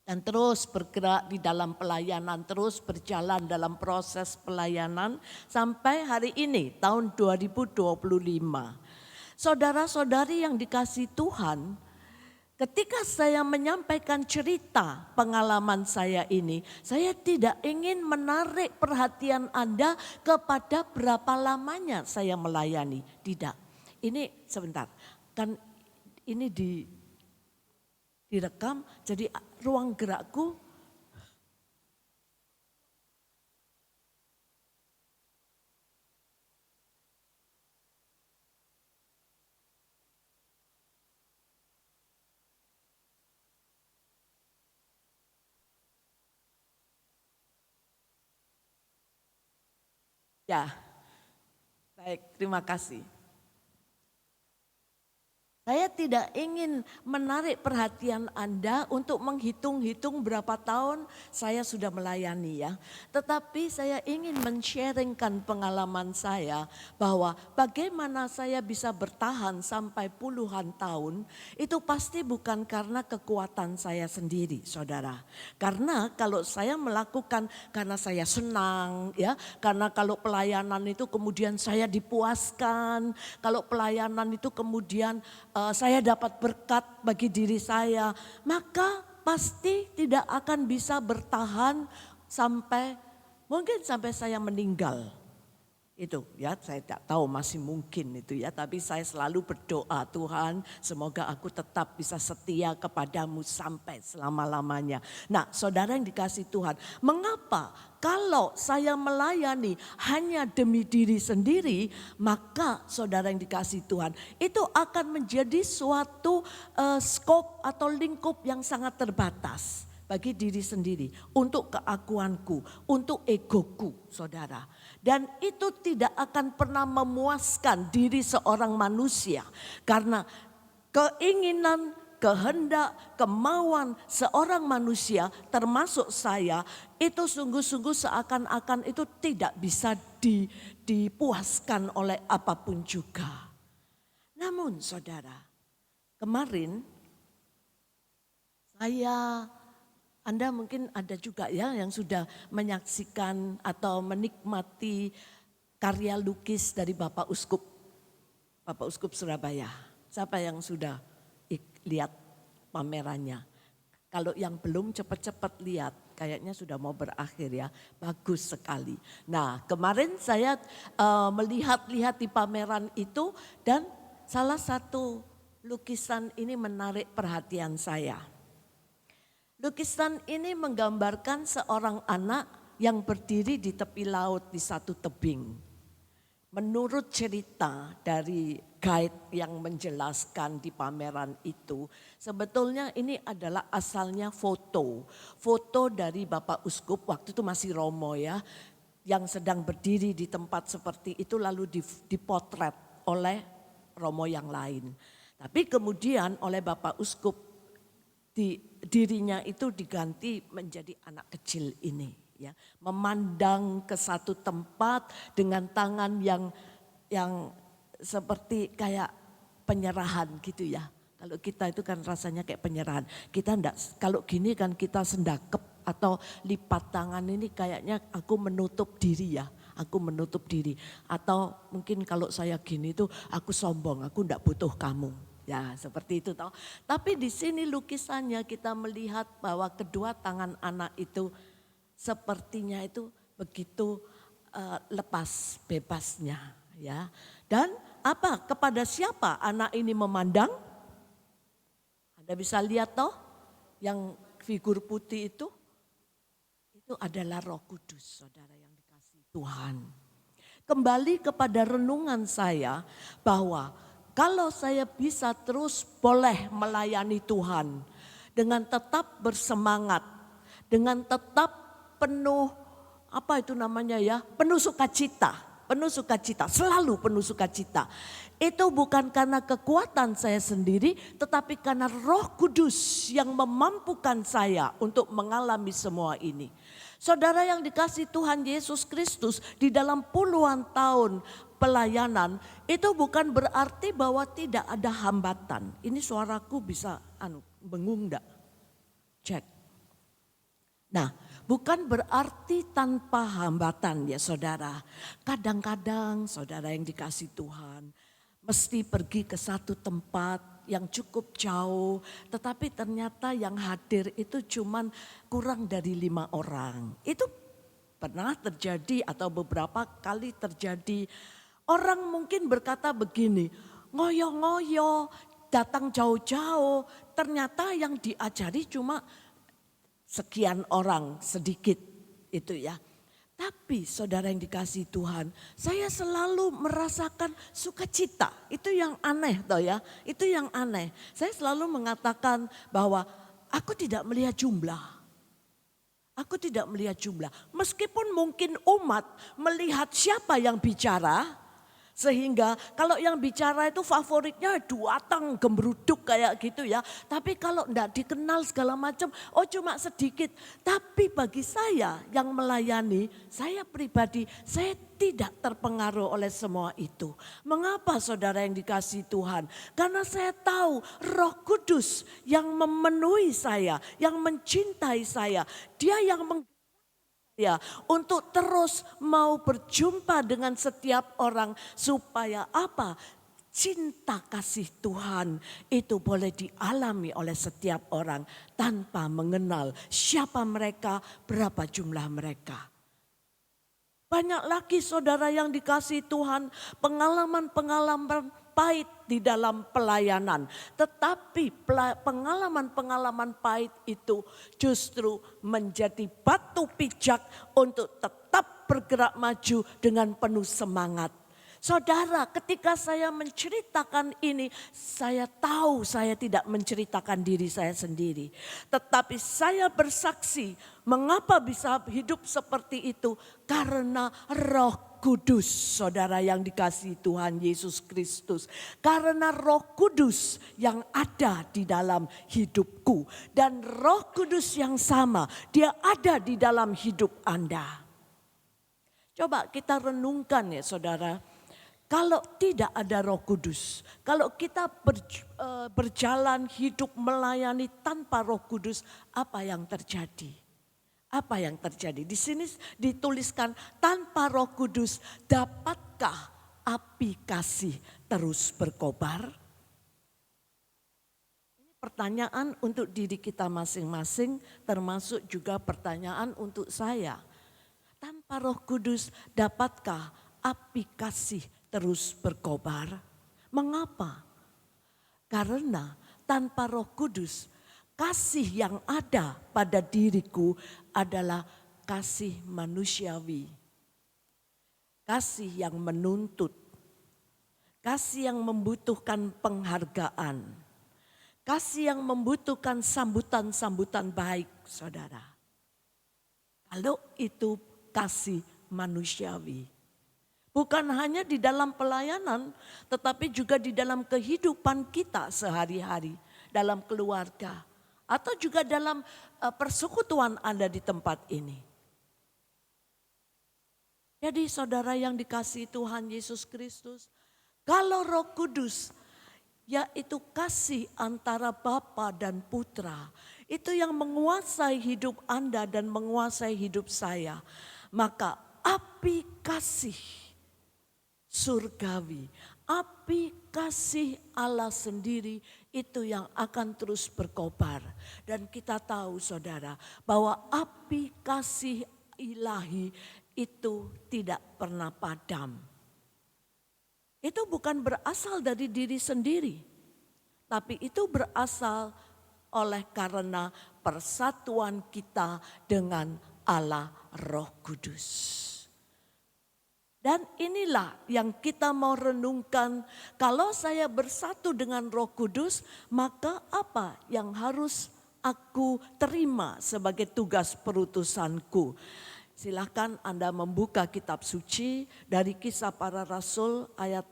Dan terus bergerak di dalam pelayanan, terus berjalan dalam proses pelayanan sampai hari ini tahun 2025. Saudara-saudari yang dikasihi Tuhan, ketika saya menyampaikan cerita pengalaman saya ini, saya tidak ingin menarik perhatian Anda kepada berapa lamanya saya melayani. Tidak, ini sebentar, kan ini direkam, jadi ruang gerakku ya. Baik, terima kasih. Saya tidak ingin menarik perhatian Anda untuk menghitung-hitung berapa tahun saya sudah melayani ya. Tetapi saya ingin men-sharingkan pengalaman saya bahwa bagaimana saya bisa bertahan sampai puluhan tahun itu pasti bukan karena kekuatan saya sendiri, saudara. Karena kalau saya melakukan karena saya senang ya, karena kalau pelayanan itu kemudian saya dipuaskan, kalau pelayanan itu kemudian saya dapat berkat bagi diri saya, maka pasti tidak akan bisa bertahan mungkin sampai saya meninggal. Itu ya, saya tidak tahu masih mungkin itu ya, tapi saya selalu berdoa, Tuhan semoga aku tetap bisa setia kepadamu sampai selama-lamanya. Nah, saudara yang dikasihi Tuhan, mengapa kalau saya melayani hanya demi diri sendiri, maka saudara yang dikasihi Tuhan, itu akan menjadi suatu skop atau lingkup yang sangat terbatas bagi diri sendiri, untuk keakuanku, untuk egoku, saudara. Dan itu tidak akan pernah memuaskan diri seorang manusia. Karena keinginan, kehendak, kemauan seorang manusia termasuk saya itu sungguh-sungguh seakan-akan itu tidak bisa dipuaskan oleh apapun juga. Namun saudara, kemarin Anda mungkin ada juga ya yang sudah menyaksikan atau menikmati karya lukis dari Bapak Uskup Surabaya. Siapa yang sudah lihat pamerannya? Kalau yang belum cepat-cepat lihat, kayaknya sudah mau berakhir ya, bagus sekali. Nah, kemarin saya melihat-lihat di pameran itu dan salah satu lukisan ini menarik perhatian saya. Lukisan ini menggambarkan seorang anak yang berdiri di tepi laut di satu tebing. Menurut cerita dari guide yang menjelaskan di pameran itu, sebetulnya ini adalah asalnya foto dari Bapak Uskup, waktu itu masih Romo ya, yang sedang berdiri di tempat seperti itu lalu dipotret oleh Romo yang lain. Tapi kemudian oleh Bapak Uskup, dirinya itu diganti menjadi anak kecil ini ya, memandang ke satu tempat dengan tangan yang seperti kayak penyerahan gitu ya. Kalau kita itu kan rasanya kayak penyerahan. Kita enggak, kalau gini kan kita sendakep atau lipat tangan ini kayaknya aku menutup diri ya. Aku menutup diri. Atau mungkin kalau saya gini tuh aku sombong, aku enggak butuh kamu. Ya seperti itu toh. Tapi di sini lukisannya kita melihat bahwa kedua tangan anak itu sepertinya itu begitu lepas bebasnya ya. Dan apa, kepada siapa anak ini memandang? Anda bisa lihat toh yang figur putih itu adalah Roh Kudus, saudara yang dikasihi Tuhan. Kembali kepada renungan saya bahwa kalau saya bisa terus boleh melayani Tuhan dengan tetap bersemangat, dengan tetap penuh penuh sukacita, selalu penuh sukacita. Itu bukan karena kekuatan saya sendiri, tetapi karena Roh Kudus yang memampukan saya untuk mengalami semua ini. Saudara yang dikasihi Tuhan Yesus Kristus, di dalam puluhan tahun pelayanan itu bukan berarti bahwa tidak ada hambatan. Ini suaraku bisa bengung enggak? Cek. Nah, bukan berarti tanpa hambatan ya saudara. Kadang-kadang saudara yang dikasihi Tuhan mesti pergi ke satu tempat yang cukup jauh, tetapi ternyata yang hadir itu cuman kurang dari 5 orang. Itu pernah terjadi atau beberapa kali terjadi. Orang mungkin berkata begini, ngoyo-ngoyo, datang jauh-jauh, ternyata yang diajari cuma sekian orang, sedikit itu ya. Tapi saudara yang dikasihi Tuhan, saya selalu merasakan sukacita. Itu yang aneh toh ya, itu yang aneh. Saya selalu mengatakan bahwa aku tidak melihat jumlah. Aku tidak melihat jumlah. Meskipun mungkin umat melihat siapa yang bicara, sehingga kalau yang bicara itu favoritnya duatang gembruduk kayak gitu ya. Tapi kalau enggak dikenal segala macam, oh cuma sedikit. Tapi bagi saya yang melayani, saya pribadi, saya tidak terpengaruh oleh semua itu. Mengapa saudara yang dikasihi Tuhan? Karena saya tahu Roh Kudus yang memenuhi saya, yang mencintai saya. Dia yang ya, untuk terus mau berjumpa dengan setiap orang supaya apa? cinta kasih Tuhan itu boleh dialami oleh setiap orang tanpa mengenal siapa mereka, berapa jumlah mereka. Banyak lagi saudara yang dikasihi Tuhan, pengalaman-pengalaman pahit di dalam pelayanan. Tetapi pengalaman-pengalaman pahit itu justru menjadi batu pijak untuk tetap bergerak maju dengan penuh semangat. Saudara, ketika saya menceritakan ini, saya tahu saya tidak menceritakan diri saya sendiri. Tetapi saya bersaksi mengapa bisa hidup seperti itu. Karena Roh Kudus, saudara yang dikasihi Tuhan Yesus Kristus. Karena Roh Kudus yang ada di dalam hidupku. Dan Roh Kudus yang sama, dia ada di dalam hidup Anda. Coba kita renungkan ya saudara. Kalau tidak ada Roh Kudus, kalau kita berjalan hidup melayani tanpa Roh Kudus, apa yang terjadi? Apa yang terjadi? Di sini dituliskan tanpa Roh Kudus, dapatkah api kasih terus berkobar? Ini pertanyaan untuk diri kita masing-masing, termasuk juga pertanyaan untuk saya. Tanpa Roh Kudus, dapatkah api kasih terus berkobar? Mengapa? Karena tanpa Roh Kudus, kasih yang ada pada diriku adalah kasih manusiawi. Kasih yang menuntut. Kasih yang membutuhkan penghargaan. Kasih yang membutuhkan sambutan-sambutan baik, saudara. Kalau itu kasih manusiawi. Bukan hanya di dalam pelayanan, tetapi juga di dalam kehidupan kita sehari-hari. Dalam keluarga, atau juga dalam persekutuan Anda di tempat ini. Jadi saudara yang dikasihi Tuhan Yesus Kristus, kalau Roh Kudus, yaitu kasih antara Bapa dan Putra, itu yang menguasai hidup Anda dan menguasai hidup saya. Maka api kasih surgawi, api kasih Allah sendiri itu yang akan terus berkobar. Dan kita tahu saudara bahwa api kasih ilahi itu tidak pernah padam. Itu bukan berasal dari diri sendiri, tapi itu berasal oleh karena persatuan kita dengan Allah Roh Kudus. Dan inilah yang kita mau renungkan, kalau saya bersatu dengan Roh Kudus, maka apa yang harus aku terima sebagai tugas perutusanku? Silakan Anda membuka kitab suci dari Kisah Para Rasul ayat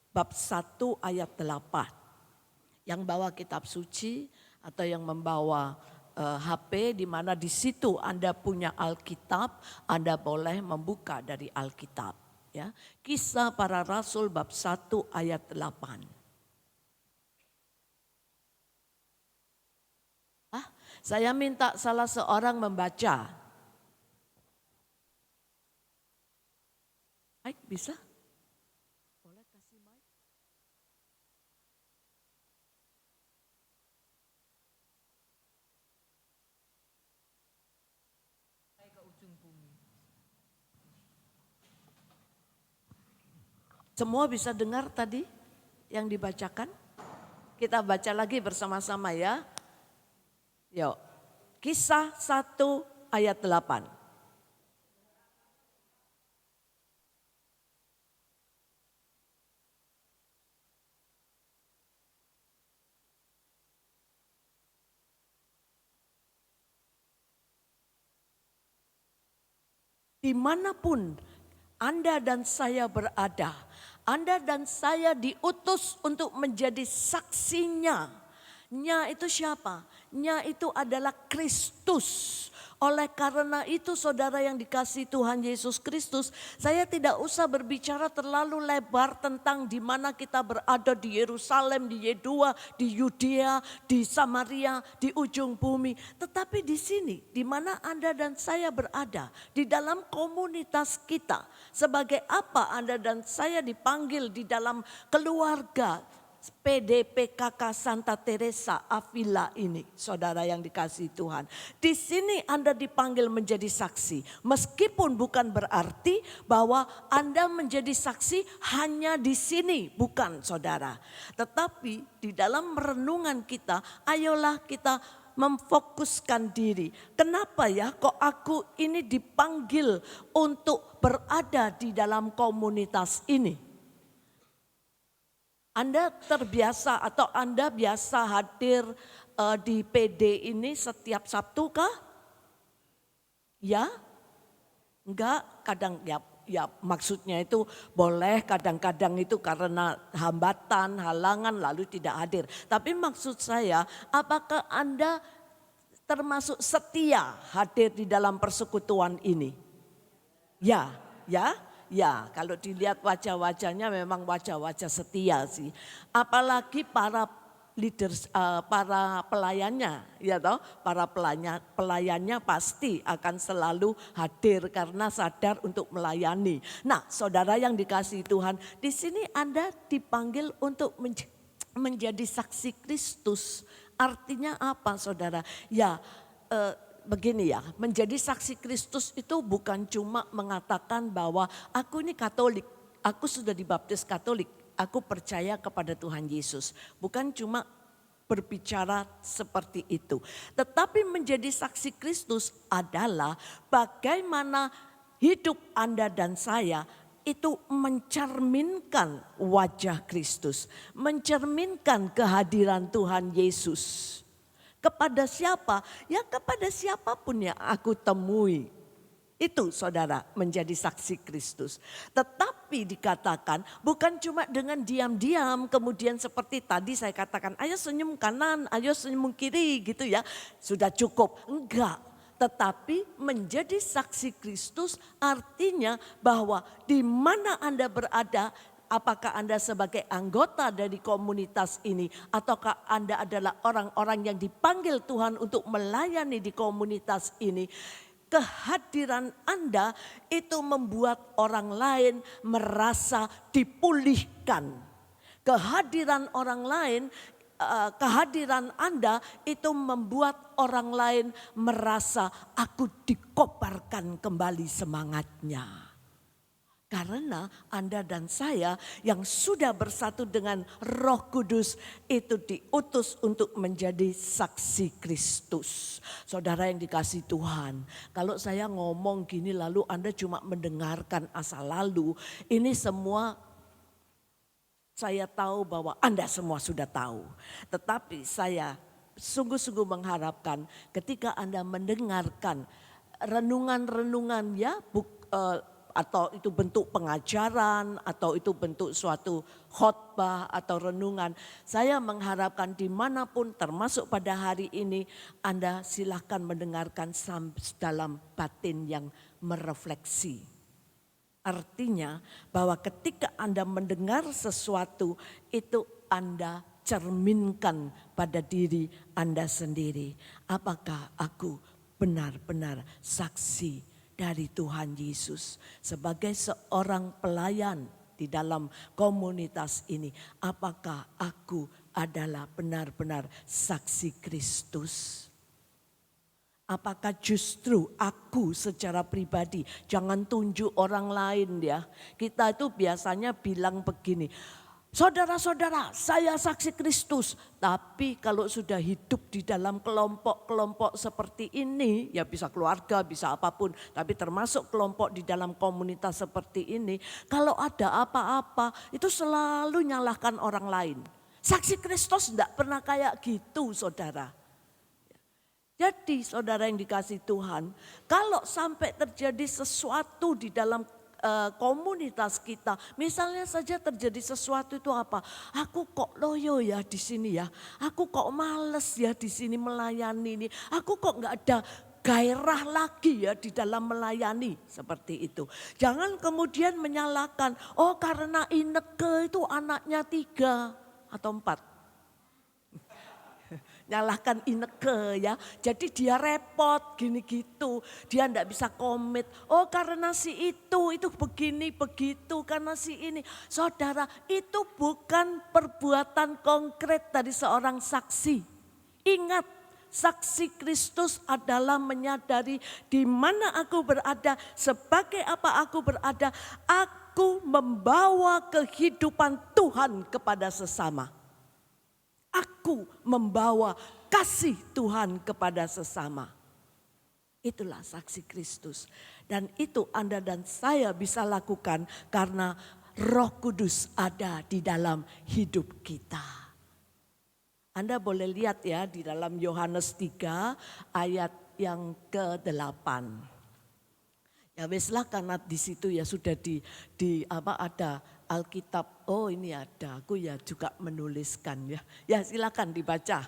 bab 1 ayat 8. Yang bawa kitab suci atau yang membawa HP di mana di situ Anda punya Alkitab, Anda boleh membuka dari Alkitab. Ya, Kisah Para Rasul bab 1 ayat 8. Saya minta salah seorang membaca. Baik, bisa? Boleh kasih mic? Semua bisa dengar tadi yang dibacakan? Kita baca lagi bersama-sama ya. Yuk, Kisah 1 ayat 8. Dimanapun Anda dan saya berada, Anda dan saya diutus untuk menjadi saksinya. Nya itu siapa? Nya itu adalah Kristus. Oleh karena itu saudara yang dikasihi Tuhan Yesus Kristus, saya tidak usah berbicara terlalu lebar tentang di mana kita berada di Yerusalem, di Yedua, di Yudea, di Samaria, di ujung bumi. Tetapi di sini, di mana Anda dan saya berada, di dalam komunitas kita. Sebagai apa Anda dan saya dipanggil di dalam keluarga PDPKK Santa Teresa Avila ini, saudara yang dikasihi Tuhan. Di sini Anda dipanggil menjadi saksi. Meskipun bukan berarti bahwa Anda menjadi saksi hanya di sini, bukan saudara. Tetapi di dalam renungan kita, ayolah kita memfokuskan diri. Kenapa ya kok aku ini dipanggil untuk berada di dalam komunitas ini? Anda terbiasa atau Anda biasa hadir di PD ini setiap Sabtu kah? Ya? Enggak, kadang ya maksudnya itu boleh, kadang-kadang itu karena hambatan, halangan lalu tidak hadir. Tapi maksud saya, apakah Anda termasuk setia hadir di dalam persekutuan ini? Ya, ya. Ya, kalau dilihat wajah-wajahnya memang wajah-wajah setia sih. Apalagi para leaders, para pelayannya, ya toh, para pelayannya pasti akan selalu hadir karena sadar untuk melayani. Nah, saudara yang dikasihi Tuhan, di sini Anda dipanggil untuk menjadi saksi Kristus. Artinya apa, saudara? Ya, begini ya, menjadi saksi Kristus itu bukan cuma mengatakan bahwa aku ini Katolik, aku sudah dibaptis Katolik, aku percaya kepada Tuhan Yesus. Bukan cuma berbicara seperti itu. Tetapi menjadi saksi Kristus adalah bagaimana hidup Anda dan saya itu mencerminkan wajah Kristus, mencerminkan kehadiran Tuhan Yesus. Kepada siapa? Ya kepada siapapun yang aku temui. Itu saudara menjadi saksi Kristus. Tetapi dikatakan bukan cuma dengan diam-diam kemudian seperti tadi saya katakan ayo senyum kanan, ayo senyum kiri gitu ya. Sudah cukup. Enggak. Tetapi menjadi saksi Kristus artinya bahwa di mana Anda berada, apakah Anda sebagai anggota dari komunitas ini ataukah Anda adalah orang-orang yang dipanggil Tuhan untuk melayani di komunitas ini. Kehadiran Anda itu membuat orang lain merasa dipulihkan. Kehadiran orang lain, kehadiran Anda itu membuat orang lain merasa aku dikobarkan kembali semangatnya. Karena Anda dan saya yang sudah bersatu dengan Roh Kudus itu diutus untuk menjadi saksi Kristus. Saudara yang dikasihi Tuhan, kalau saya ngomong gini lalu Anda cuma mendengarkan asal lalu, ini semua saya tahu bahwa Anda semua sudah tahu. Tetapi saya sungguh-sungguh mengharapkan ketika Anda mendengarkan renungan-renungan ya, atau itu bentuk pengajaran, atau itu bentuk suatu khotbah atau renungan. Saya mengharapkan dimanapun termasuk pada hari ini Anda silahkan mendengarkan dalam batin yang merefleksi. Artinya bahwa ketika Anda mendengar sesuatu itu Anda cerminkan pada diri Anda sendiri. Apakah aku benar-benar saksi dari Tuhan Yesus sebagai seorang pelayan di dalam komunitas ini? Apakah aku adalah benar-benar saksi Kristus? Apakah justru aku secara pribadi, jangan tunjuk orang lain ya. Kita itu biasanya bilang begini, saudara-saudara saya saksi Kristus. Tapi kalau sudah hidup di dalam kelompok-kelompok seperti ini, ya bisa keluarga, bisa apapun. Tapi termasuk kelompok di dalam komunitas seperti ini, kalau ada apa-apa itu selalu nyalahkan orang lain. Saksi Kristus tidak pernah kayak gitu saudara. Jadi saudara yang dikasihi Tuhan, kalau sampai terjadi sesuatu di dalam komunitas kita. Misalnya saja terjadi sesuatu itu apa? Aku kok loyo ya di sini ya. Aku kok males ya di sini melayani ini. Aku kok nggak ada gairah lagi ya di dalam melayani seperti itu. Jangan kemudian menyalahkan, oh karena Ineke itu anaknya 3 atau 4. Nyalahkan Ineke ya, jadi dia repot gini gitu, dia ndak bisa komit. Oh karena si itu begini begitu, karena si ini. Saudara, itu bukan perbuatan konkret dari seorang saksi. Ingat, saksi Kristus adalah menyadari di mana aku berada, sebagai apa aku berada. Aku membawa kehidupan Tuhan kepada sesama. Aku membawa kasih Tuhan kepada sesama. Itulah saksi Kristus. Dan itu Anda dan saya bisa lakukan karena Roh Kudus ada di dalam hidup kita. Anda boleh lihat ya di dalam Yohanes 3 ayat yang ke-8. Ya weslah karena di situ ya sudah ada Alkitab. Oh ini ada, aku ya juga menuliskan ya. Ya silakan dibaca.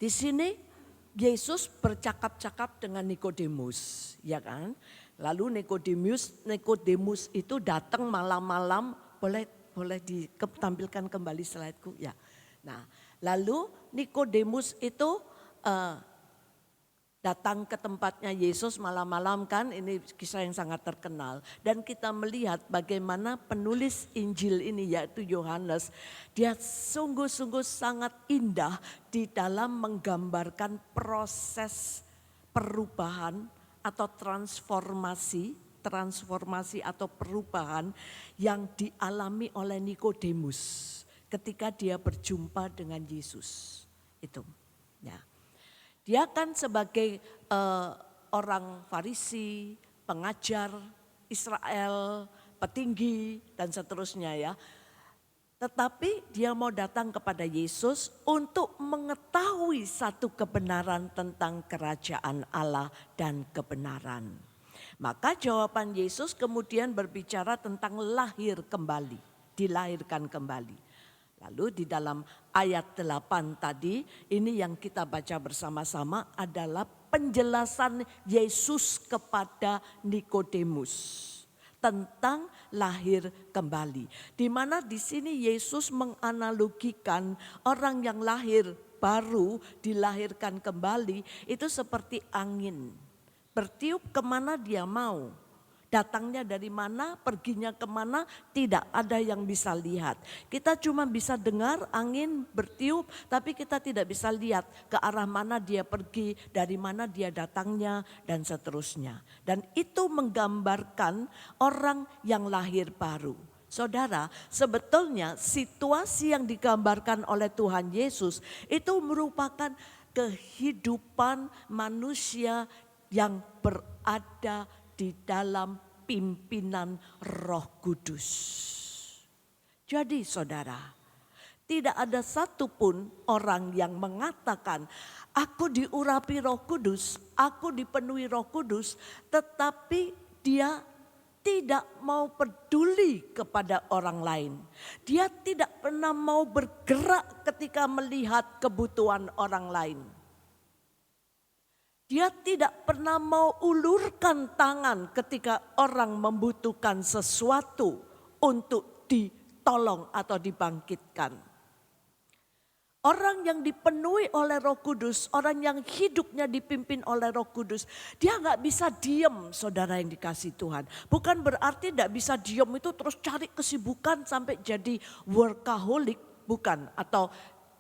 Di sini Yesus bercakap-cakap dengan Nikodemus, ya kan? Lalu Nikodemus itu datang malam-malam, boleh ditampilkan kembali slide-ku ya. Nah, lalu Nikodemus itu datang ke tempatnya Yesus malam-malam kan, ini kisah yang sangat terkenal. Dan kita melihat bagaimana penulis Injil ini yaitu Yohanes, dia sungguh-sungguh sangat indah di dalam menggambarkan proses perubahan atau transformasi atau perubahan yang dialami oleh Nikodemus ketika dia berjumpa dengan Yesus. Itu ya. Dia kan sebagai orang Farisi, pengajar Israel, petinggi dan seterusnya ya. Tetapi dia mau datang kepada Yesus untuk mengetahui satu kebenaran tentang kerajaan Allah dan kebenaran. Maka jawaban Yesus kemudian berbicara tentang lahir kembali, dilahirkan kembali. Lalu di dalam ayat 8 tadi, ini yang kita baca bersama-sama adalah penjelasan Yesus kepada Nikodemus tentang lahir kembali. Di mana di sini Yesus menganalogikan orang yang lahir baru, dilahirkan kembali, itu seperti angin. Bertiup kemana dia mau. Datangnya dari mana, perginya kemana, tidak ada yang bisa lihat. Kita cuma bisa dengar angin bertiup, tapi kita tidak bisa lihat ke arah mana dia pergi, dari mana dia datangnya, dan seterusnya. Dan itu menggambarkan orang yang lahir baru. Saudara, sebetulnya situasi yang digambarkan oleh Tuhan Yesus itu merupakan kehidupan manusia yang berada di dalam pimpinan Roh Kudus. Jadi saudara, tidak ada satupun orang yang mengatakan aku diurapi Roh Kudus, aku dipenuhi Roh Kudus, tetapi dia tidak mau peduli kepada orang lain. Dia tidak pernah mau bergerak ketika melihat kebutuhan orang lain. Dia tidak pernah mau ulurkan tangan ketika orang membutuhkan sesuatu untuk ditolong atau dibangkitkan. Orang yang dipenuhi oleh Roh Kudus, orang yang hidupnya dipimpin oleh Roh Kudus, dia nggak bisa diem, saudara yang dikasih Tuhan. Bukan berarti nggak bisa diem itu terus cari kesibukan sampai jadi workaholic, bukan. Atau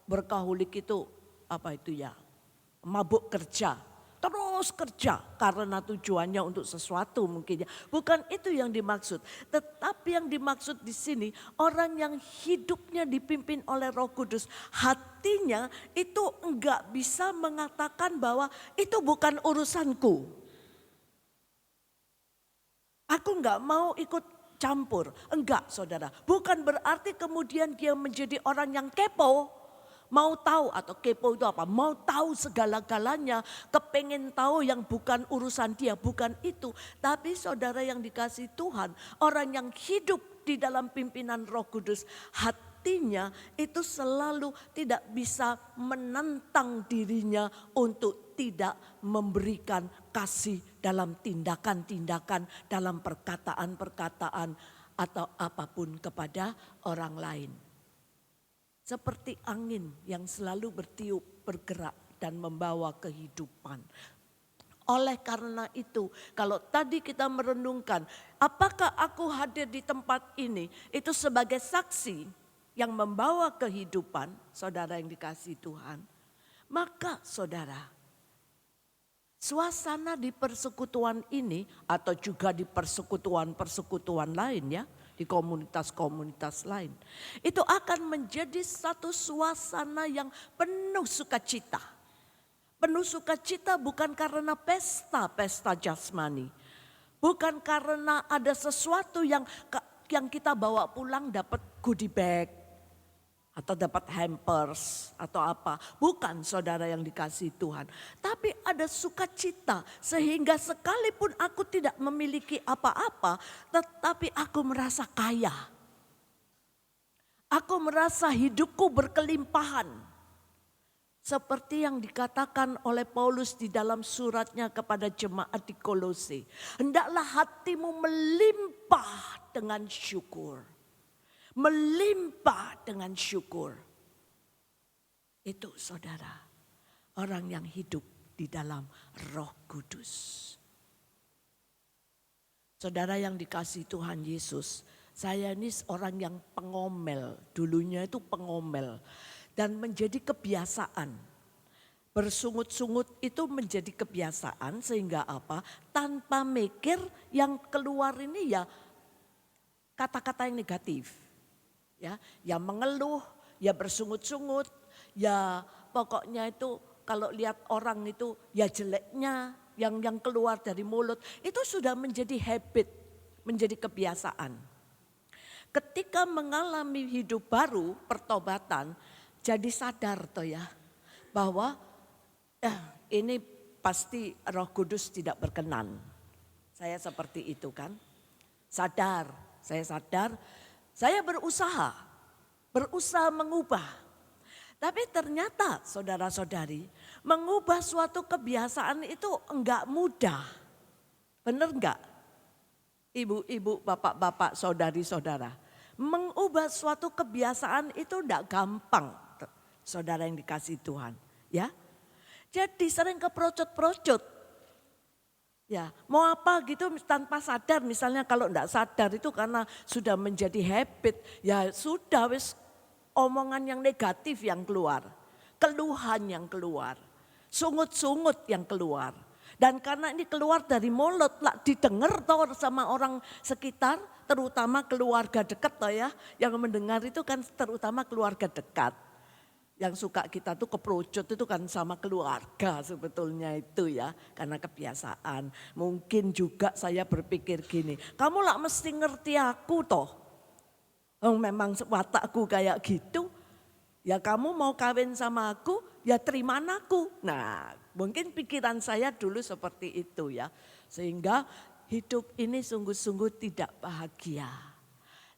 workaholic itu apa itu ya, mabuk kerja. Terus kerja karena tujuannya untuk sesuatu mungkin ya. Bukan itu yang dimaksud. Tetapi yang dimaksud di sini orang yang hidupnya dipimpin oleh Roh Kudus. Hatinya itu enggak bisa mengatakan bahwa itu bukan urusanku. Aku nggak mau ikut campur. Enggak saudara, bukan berarti kemudian dia menjadi orang yang kepo. Mau tahu atau kepo itu apa? Mau tahu segala-galanya, kepengen tahu yang bukan urusan dia, bukan itu. Tapi saudara yang dikasihi Tuhan, orang yang hidup di dalam pimpinan Roh Kudus, hatinya itu selalu tidak bisa menentang dirinya untuk tidak memberikan kasih dalam tindakan-tindakan, dalam perkataan-perkataan atau apapun kepada orang lain. Seperti angin yang selalu bertiup, bergerak dan membawa kehidupan. Oleh karena itu, kalau tadi kita merenungkan, apakah aku hadir di tempat ini itu sebagai saksi yang membawa kehidupan, saudara yang dikasihi Tuhan. Maka saudara, suasana di persekutuan ini atau juga di persekutuan-persekutuan lain ya, di komunitas-komunitas lain. Itu akan menjadi satu suasana yang penuh sukacita. Penuh sukacita bukan karena pesta jasmani. Bukan karena ada sesuatu yang kita bawa pulang dapat goodie bag. Atau dapat hampers atau apa. Bukan saudara yang dikasihi Tuhan. Tapi ada sukacita sehingga sekalipun aku tidak memiliki apa-apa. Tetapi aku merasa kaya. Aku merasa hidupku berkelimpahan. Seperti yang dikatakan oleh Paulus di dalam suratnya kepada jemaat di Kolose. Hendaklah hatimu melimpah dengan syukur. Melimpah dengan syukur. Itu saudara, orang yang hidup di dalam Roh Kudus. Saudara yang dikasihi Tuhan Yesus, saya ini orang yang pengomel, dulunya itu pengomel. Dan menjadi kebiasaan. Bersungut-sungut itu menjadi kebiasaan sehingga apa? Tanpa mikir yang keluar ini ya kata-kata yang negatif. Ya mengeluh, ya bersungut-sungut, ya pokoknya itu kalau lihat orang itu ya jeleknya yang keluar dari mulut itu sudah menjadi habit, menjadi kebiasaan. Ketika mengalami hidup baru, pertobatan, jadi sadar toh ya bahwa ini pasti Roh Kudus tidak berkenan. Saya seperti itu kan, saya sadar. Saya berusaha mengubah. Tapi ternyata saudara-saudari, mengubah suatu kebiasaan itu enggak mudah. Benar enggak? Ibu-ibu, bapak-bapak, saudari-saudara. Mengubah suatu kebiasaan itu enggak gampang, saudara yang dikasihi Tuhan. Ya, jadi sering keprocot-procot. Ya, mau apa gitu tanpa sadar, misalnya kalau enggak sadar itu karena sudah menjadi habit, ya sudah wis omongan yang negatif yang keluar, keluhan yang keluar, sungut-sungut yang keluar. Dan karena ini keluar dari mulut, lah didengar toh sama orang sekitar, terutama keluarga dekat toh ya, yang mendengar itu kan terutama keluarga dekat. Yang suka kita tuh keprojot itu kan sama keluarga sebetulnya itu ya. Karena kebiasaan. Mungkin juga saya berpikir gini. Kamu lah mesti ngerti aku toh. Oh, memang watakku kayak gitu. Ya kamu mau kawin sama aku ya terima aku. Nah mungkin pikiran saya dulu seperti itu ya. Sehingga hidup ini sungguh-sungguh tidak bahagia.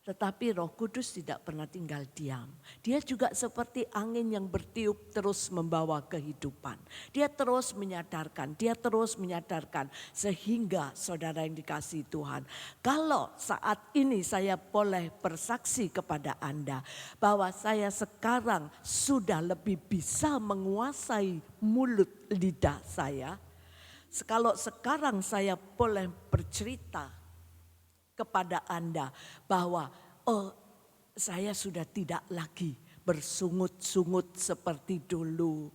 Tetapi Roh Kudus tidak pernah tinggal diam. Dia juga seperti angin yang bertiup terus membawa kehidupan. Dia terus menyadarkan, sehingga saudara yang dikasihi Tuhan. Kalau saat ini saya boleh bersaksi kepada Anda bahwa saya sekarang sudah lebih bisa menguasai mulut lidah saya. Kalau sekarang saya boleh bercerita kepada Anda bahwa saya sudah tidak lagi bersungut-sungut seperti dulu,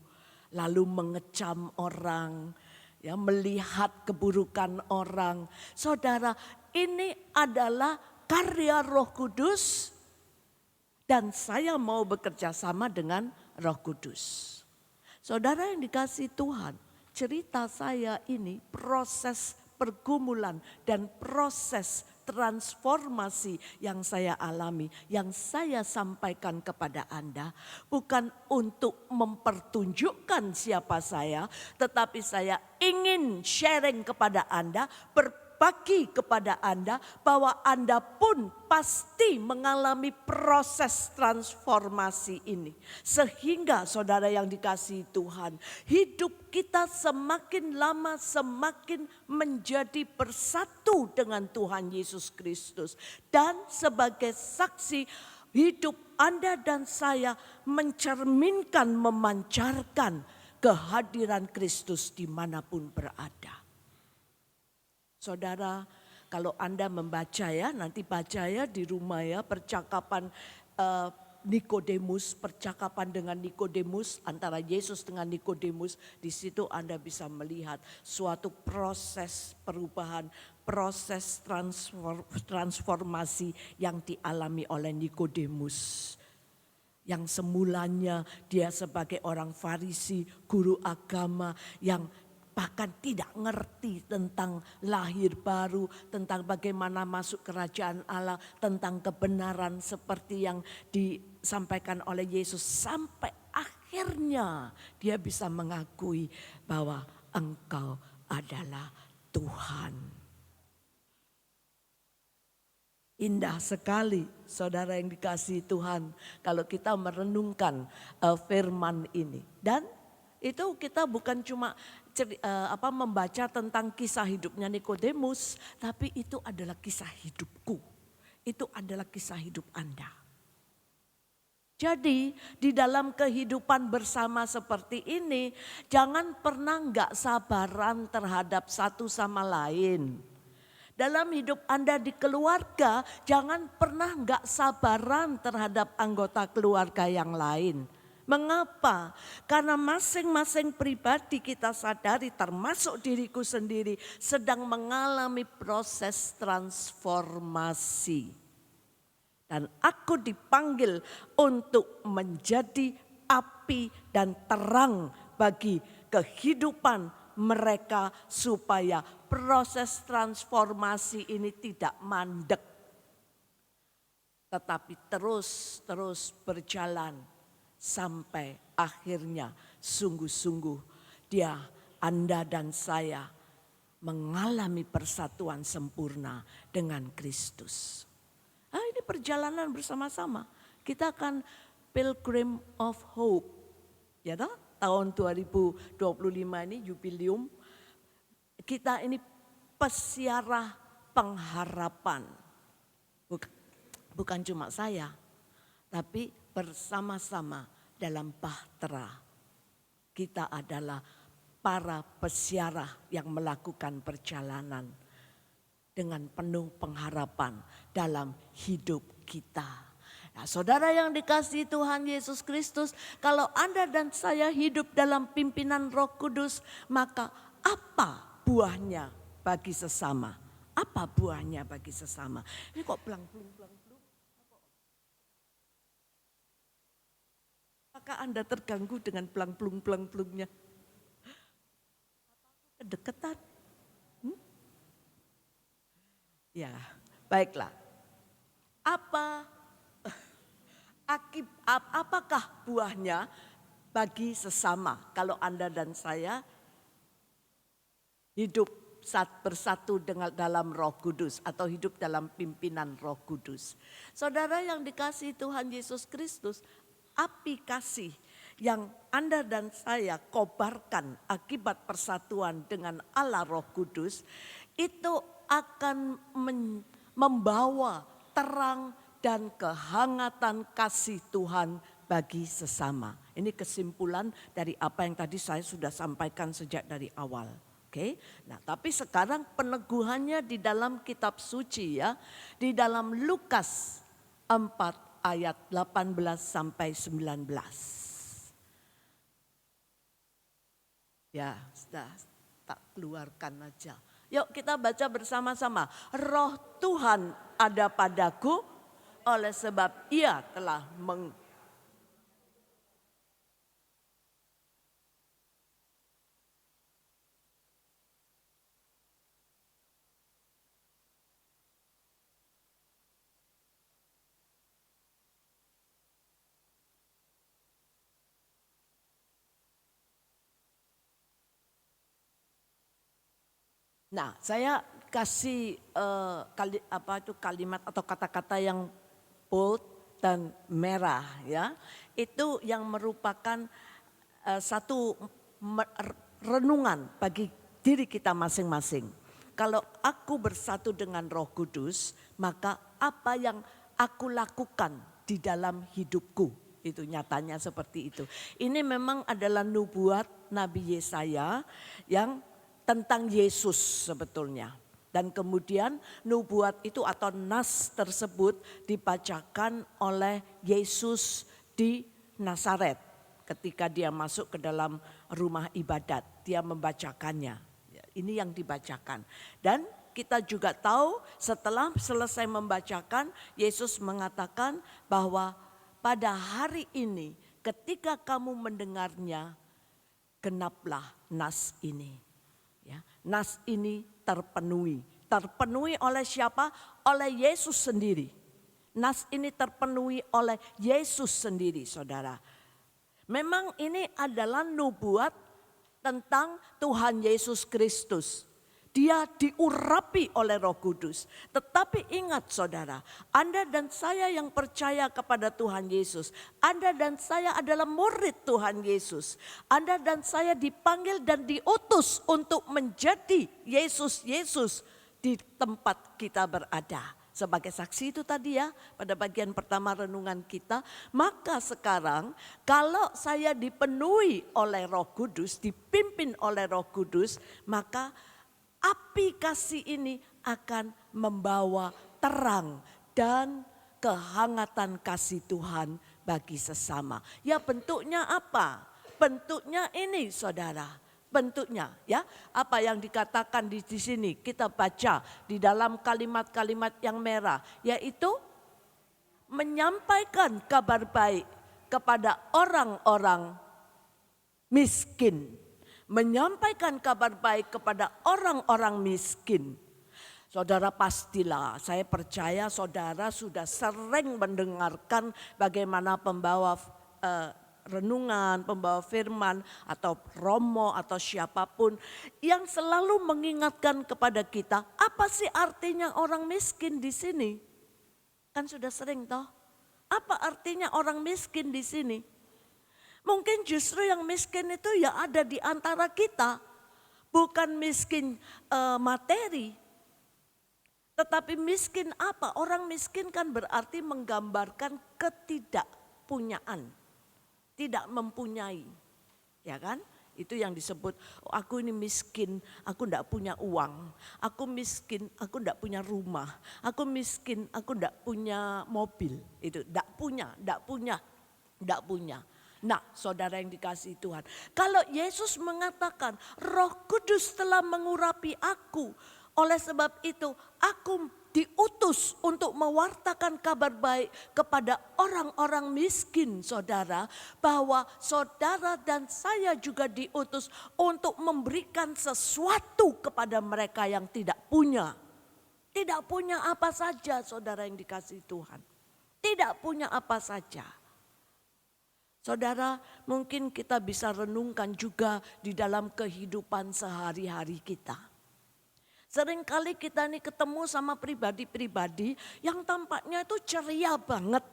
lalu mengecam orang, ya melihat keburukan orang. Saudara, ini adalah karya Roh Kudus dan saya mau bekerja sama dengan Roh Kudus. Saudara yang dikasihi Tuhan, cerita saya ini proses pergumulan dan proses transformasi yang saya alami, yang saya sampaikan kepada Anda, bukan untuk mempertunjukkan siapa saya, tetapi saya ingin sharing kepada Anda, berbagi kepada Anda bahwa Anda pun pasti mengalami proses transformasi ini. Sehingga saudara yang dikasihi Tuhan, hidup kita semakin lama semakin menjadi bersatu dengan Tuhan Yesus Kristus. Dan sebagai saksi, hidup Anda dan saya mencerminkan, memancarkan kehadiran Kristus dimanapun berada. Saudara, kalau Anda membaca ya, nanti baca ya di rumah ya, percakapan Nikodemus, percakapan dengan Nikodemus, antara Yesus dengan Nikodemus. Di situ Anda bisa melihat suatu proses perubahan, proses transformasi yang dialami oleh Nikodemus. Yang semulanya dia sebagai orang Farisi, guru agama yang bahkan tidak ngerti tentang lahir baru, tentang bagaimana masuk kerajaan Allah, tentang kebenaran seperti yang disampaikan oleh Yesus. Sampai akhirnya dia bisa mengakui bahwa Engkau adalah Tuhan. Indah sekali saudara yang dikasihi Tuhan kalau kita merenungkan firman ini. Dan itu kita bukan cuma membaca tentang kisah hidupnya Nikodemus, tapi itu adalah kisah hidupku. Itu adalah kisah hidup Anda. Jadi di dalam kehidupan bersama seperti ini, jangan pernah enggak sabaran terhadap satu sama lain. Dalam hidup Anda di keluarga, jangan pernah enggak sabaran terhadap anggota keluarga yang lain. Mengapa? Karena masing-masing pribadi kita sadari, termasuk diriku sendiri, sedang mengalami proses transformasi. Dan aku dipanggil untuk menjadi api dan terang bagi kehidupan mereka supaya proses transformasi ini tidak mandek. Tetapi terus berjalan. Sampai akhirnya sungguh-sungguh Anda dan saya mengalami persatuan sempurna dengan Kristus. Ini perjalanan bersama-sama. Kita akan Pilgrim of Hope. Ya toh? Tahun 2025 ini jubileum. Kita ini pesiarah pengharapan. Bukan cuma saya, tapi bersama-sama dalam bahtera. Kita adalah para pesiarah yang melakukan perjalanan dengan penuh pengharapan dalam hidup kita. Nah, saudara yang dikasihi Tuhan Yesus Kristus, kalau Anda dan saya hidup dalam pimpinan Roh Kudus, maka apa buahnya bagi sesama? Apa buahnya bagi sesama? Ini kok belang-belang. Apakah Anda terganggu dengan belang-belung-belang-belungnya? Kedekatan. Ya, baiklah. Apakah buahnya bagi sesama kalau Anda dan saya hidup bersatu dengan dalam Roh Kudus atau hidup dalam pimpinan Roh Kudus? Saudara yang dikasihi Tuhan Yesus Kristus, api kasih yang Anda dan saya kobarkan akibat persatuan dengan Allah Roh Kudus itu akan membawa terang dan kehangatan kasih Tuhan bagi sesama. Ini kesimpulan dari apa yang tadi saya sudah sampaikan sejak dari awal. Oke. Nah, tapi sekarang peneguhannya di dalam kitab suci ya, di dalam Lukas 4 ayat 18 sampai 19. Ya, sudah tak keluarkan aja. Yuk kita baca bersama-sama. Roh Tuhan ada padaku oleh sebab Ia telah Nah, saya kasih kalimat atau kata-kata yang bold dan merah ya. Itu yang merupakan satu renungan bagi diri kita masing-masing. Kalau aku bersatu dengan Roh Kudus, maka apa yang aku lakukan di dalam hidupku. Itu nyatanya seperti itu. Ini memang adalah nubuat Nabi Yesaya yang tentang Yesus sebetulnya. Dan kemudian nubuat itu atau nas tersebut dibacakan oleh Yesus di Nazaret. Ketika dia masuk ke dalam rumah ibadat, dia membacakannya. Ini yang dibacakan. Dan kita juga tahu setelah selesai membacakan, Yesus mengatakan bahwa pada hari ini ketika kamu mendengarnya, genaplah nas ini. Ya, nas ini terpenuhi. Terpenuhi oleh siapa? Oleh Yesus sendiri. Nas ini terpenuhi oleh Yesus sendiri, saudara. Memang ini adalah nubuat tentang Tuhan Yesus Kristus. Dia diurapi oleh Roh Kudus. Tetapi ingat saudara, Anda dan saya yang percaya kepada Tuhan Yesus. Anda dan saya adalah murid Tuhan Yesus. Anda dan saya dipanggil dan diutus untuk menjadi Yesus di tempat kita berada. Sebagai saksi itu tadi ya pada bagian pertama renungan kita. Maka sekarang kalau saya dipenuhi oleh Roh Kudus, dipimpin oleh Roh Kudus, maka api kasih ini akan membawa terang dan kehangatan kasih Tuhan bagi sesama. Ya bentuknya apa? Bentuknya ini saudara. Bentuknya ya apa yang dikatakan di sini kita baca di dalam kalimat-kalimat yang merah. Yaitu menyampaikan kabar baik kepada orang-orang miskin. Menyampaikan kabar baik kepada orang-orang miskin. Saudara pastilah, saya percaya saudara sudah sering mendengarkan bagaimana pembawa renungan, pembawa firman atau romo atau siapapun yang selalu mengingatkan kepada kita, apa sih artinya orang miskin di sini? Kan sudah sering toh. Apa artinya orang miskin di sini? Mungkin justru yang miskin itu ya ada di antara kita. Bukan miskin materi. Tetapi miskin apa? Orang miskin kan berarti menggambarkan ketidakpunyaan. Tidak mempunyai. Ya kan? Itu yang disebut, oh, aku ini miskin, aku tidak punya uang. Aku miskin, aku tidak punya rumah. Aku miskin, aku tidak punya mobil. Itu tidak punya. Nah saudara yang dikasihi Tuhan. Kalau Yesus mengatakan Roh Kudus telah mengurapi aku. Oleh sebab itu aku diutus untuk mewartakan kabar baik kepada orang-orang miskin saudara. Bahwa saudara dan saya juga diutus untuk memberikan sesuatu kepada mereka yang tidak punya. Tidak punya apa saja saudara yang dikasihi Tuhan. Tidak punya apa saja. Saudara, mungkin kita bisa renungkan juga di dalam kehidupan sehari-hari kita. Seringkali kita ini ketemu sama pribadi-pribadi yang tampaknya itu ceria banget.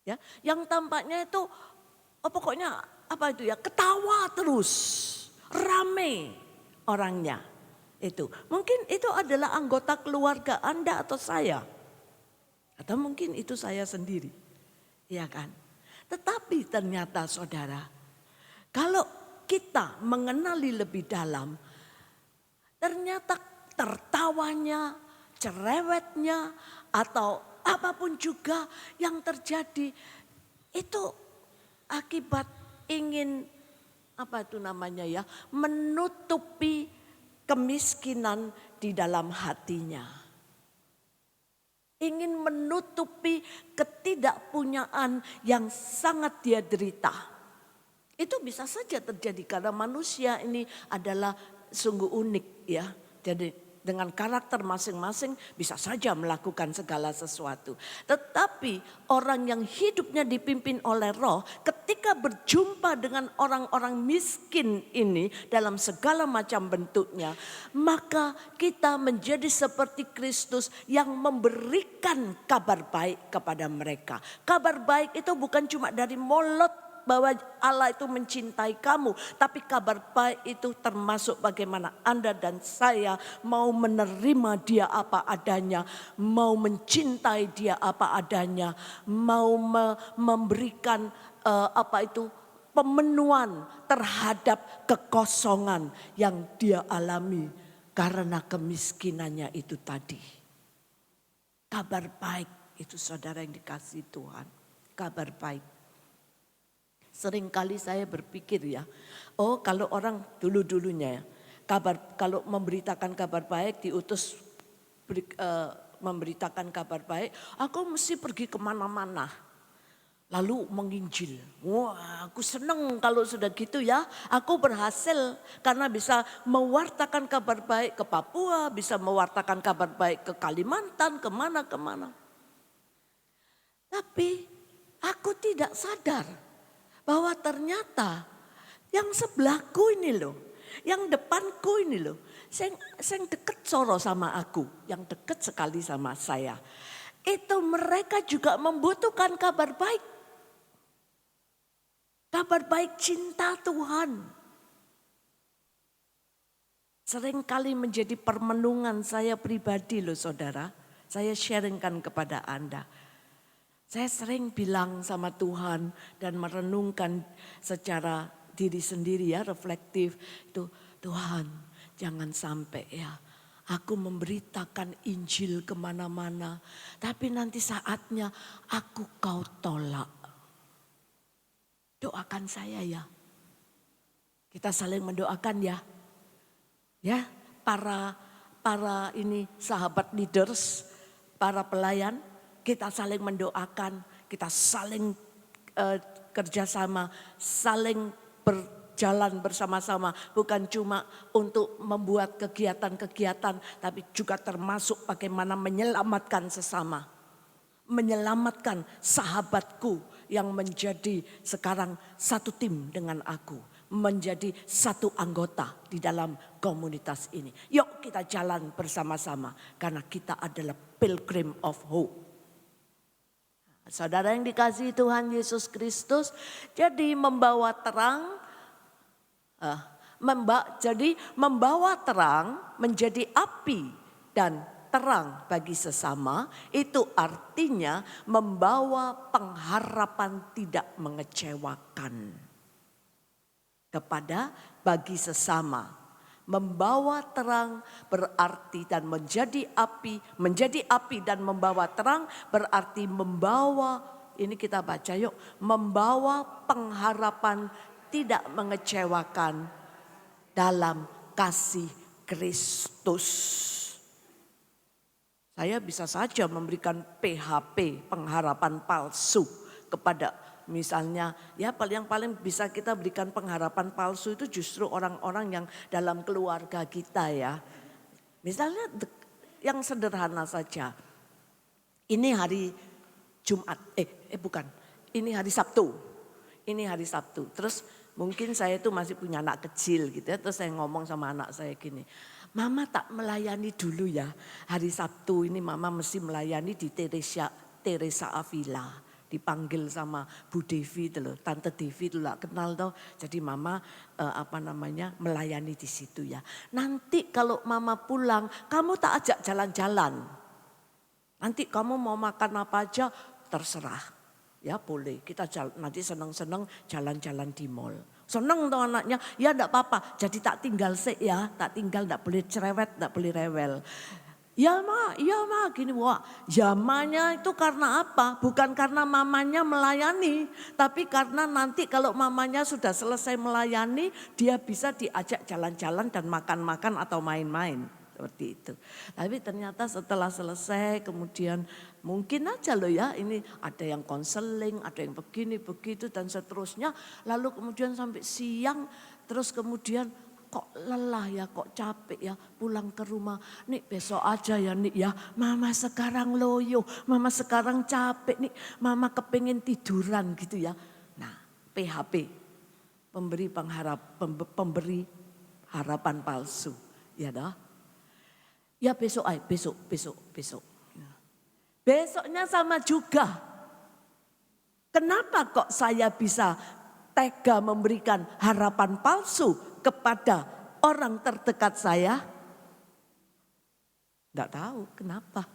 Ya, yang tampaknya itu pokoknya apa itu ya, ketawa terus, rame orangnya. Itu. Mungkin itu adalah anggota keluarga Anda atau saya. Atau mungkin itu saya sendiri. Ya kan? Tetapi ternyata saudara, kalau kita mengenali lebih dalam, ternyata tertawanya, cerewetnya, atau apapun juga yang terjadi, itu akibat ingin menutupi kemiskinan di dalam hatinya. Ingin menutupi ketidakpunyaan yang sangat dia derita. Itu bisa saja terjadi karena manusia ini adalah sungguh unik ya. Jadi Dengan karakter masing-masing bisa saja melakukan segala sesuatu. Tetapi orang yang hidupnya dipimpin oleh Roh ketika berjumpa dengan orang-orang miskin ini dalam segala macam bentuknya. Maka kita menjadi seperti Kristus yang memberikan kabar baik kepada mereka. Kabar baik itu bukan cuma dari mulut bahwa Allah itu mencintai kamu. Tapi kabar baik itu termasuk bagaimana Anda dan saya mau menerima dia apa adanya. Mau mencintai dia apa adanya. Mau memberikan pemenuhan terhadap kekosongan yang dia alami. Karena kemiskinannya itu tadi. Kabar baik itu saudara yang dikasihi Tuhan. Kabar baik. Seringkali saya berpikir ya, oh kalau orang dulu-dulunya ya, kalau memberitakan kabar baik diutus memberitakan kabar baik, aku mesti pergi kemana-mana. Lalu menginjil. Wah, aku senang kalau sudah gitu ya. Aku berhasil karena bisa mewartakan kabar baik ke Papua, bisa mewartakan kabar baik ke Kalimantan, kemana-kemana. Tapi aku tidak sadar bahwa ternyata yang sebelahku ini loh, yang depanku ini loh, yang deket soro sama aku, yang deket sekali sama saya. Itu mereka juga membutuhkan kabar baik. Kabar baik cinta Tuhan. Seringkali menjadi permenungan saya pribadi loh saudara. Saya sharingkan kepada Anda. Saya sering bilang sama Tuhan dan merenungkan secara diri sendiri ya, reflektif. Itu Tuhan jangan sampai ya aku memberitakan Injil kemana-mana. Tapi nanti saatnya aku kau tolak. Doakan saya ya. Kita saling mendoakan ya. Ya, para ini sahabat leaders, para pelayan. Kita saling mendoakan, kita saling kerjasama, saling berjalan bersama-sama. Bukan cuma untuk membuat kegiatan-kegiatan, tapi juga termasuk bagaimana menyelamatkan sesama. Menyelamatkan sahabatku yang menjadi sekarang satu tim dengan aku. Menjadi satu anggota di dalam komunitas ini. Yuk kita jalan bersama-sama karena kita adalah pilgrim of hope. Saudara yang dikasihi Tuhan Yesus Kristus, jadi membawa terang, membawa terang menjadi api dan terang bagi sesama, itu artinya membawa pengharapan tidak mengecewakan kepada bagi sesama. Membawa terang berarti dan menjadi api dan membawa terang berarti membawa, ini kita baca yuk, membawa pengharapan tidak mengecewakan dalam kasih Kristus. Saya bisa saja memberikan PHP, pengharapan palsu kepada misalnya ya yang paling bisa kita berikan pengharapan palsu itu justru orang-orang yang dalam keluarga kita ya. Misalnya yang sederhana saja. Ini hari Jumat, ini hari Sabtu. Ini hari Sabtu. Terus mungkin saya tuh masih punya anak kecil gitu ya. Terus saya ngomong sama anak saya gini. Mama tak melayani dulu ya. Hari Sabtu ini mama mesti melayani di Teresa Avila. Dipanggil sama Bu Devi itu loh, Tante Devi itu lah kenal toh. Jadi mama melayani di situ ya. Nanti kalau mama pulang, kamu tak ajak jalan-jalan. Nanti kamu mau makan apa aja terserah. Ya boleh, kita nanti seneng-seneng jalan-jalan di mall. Seneng toh anaknya, ya enggak apa-apa. Jadi tak tinggal ya, tak tinggal enggak boleh cerewet, enggak boleh rewel. Ya ma, gini wah. Jamanya itu karena apa? Bukan karena mamanya melayani. Tapi karena nanti kalau mamanya sudah selesai melayani, dia bisa diajak jalan-jalan dan makan-makan atau main-main. Seperti itu. Tapi ternyata setelah selesai kemudian mungkin aja loh ya. Ini ada yang konseling, ada yang begini, begitu dan seterusnya. Lalu kemudian sampai siang terus kemudian kok lelah ya, kok capek ya, pulang ke rumah. Nik besok aja ya Nik ya, mama sekarang loyo, mama sekarang capek nih, mama kepengen tiduran gitu ya. Nah PHP, pemberi harapan palsu. Ya dah. Ya besok besok. Besoknya sama juga. Kenapa kok saya bisa tega memberikan harapan palsu kepada orang terdekat saya? Tidak tahu kenapa.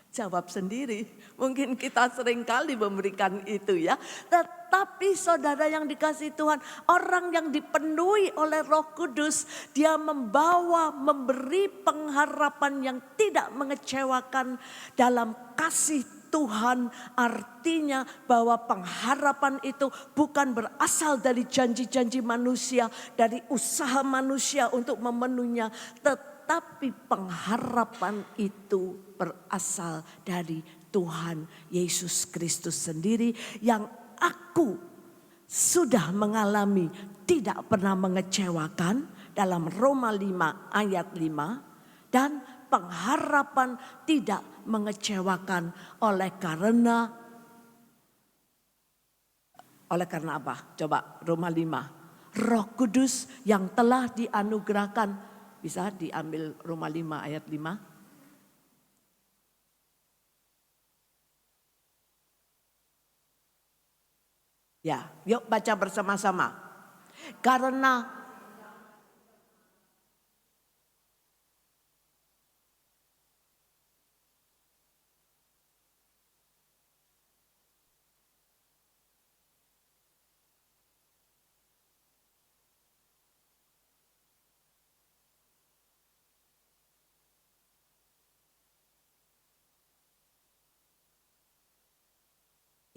Jawab sendiri. Mungkin kita sering kali memberikan itu ya. Tetapi saudara yang dikasihi Tuhan, orang yang dipenuhi oleh Roh Kudus, dia memberi pengharapan yang tidak mengecewakan dalam kasih Tuhan. Artinya bahwa pengharapan itu bukan berasal dari janji-janji manusia, dari usaha manusia untuk memenuhinya, tetapi pengharapan itu berasal dari Tuhan Yesus Kristus sendiri yang aku sudah mengalami tidak pernah mengecewakan dalam Roma 5 ayat 5, dan pengharapan tidak mengecewakan oleh karena apa? Coba Roma 5. Roh Kudus yang telah dianugerahkan, bisa diambil Roma 5 ayat 5. Ya, yuk baca bersama-sama. Karena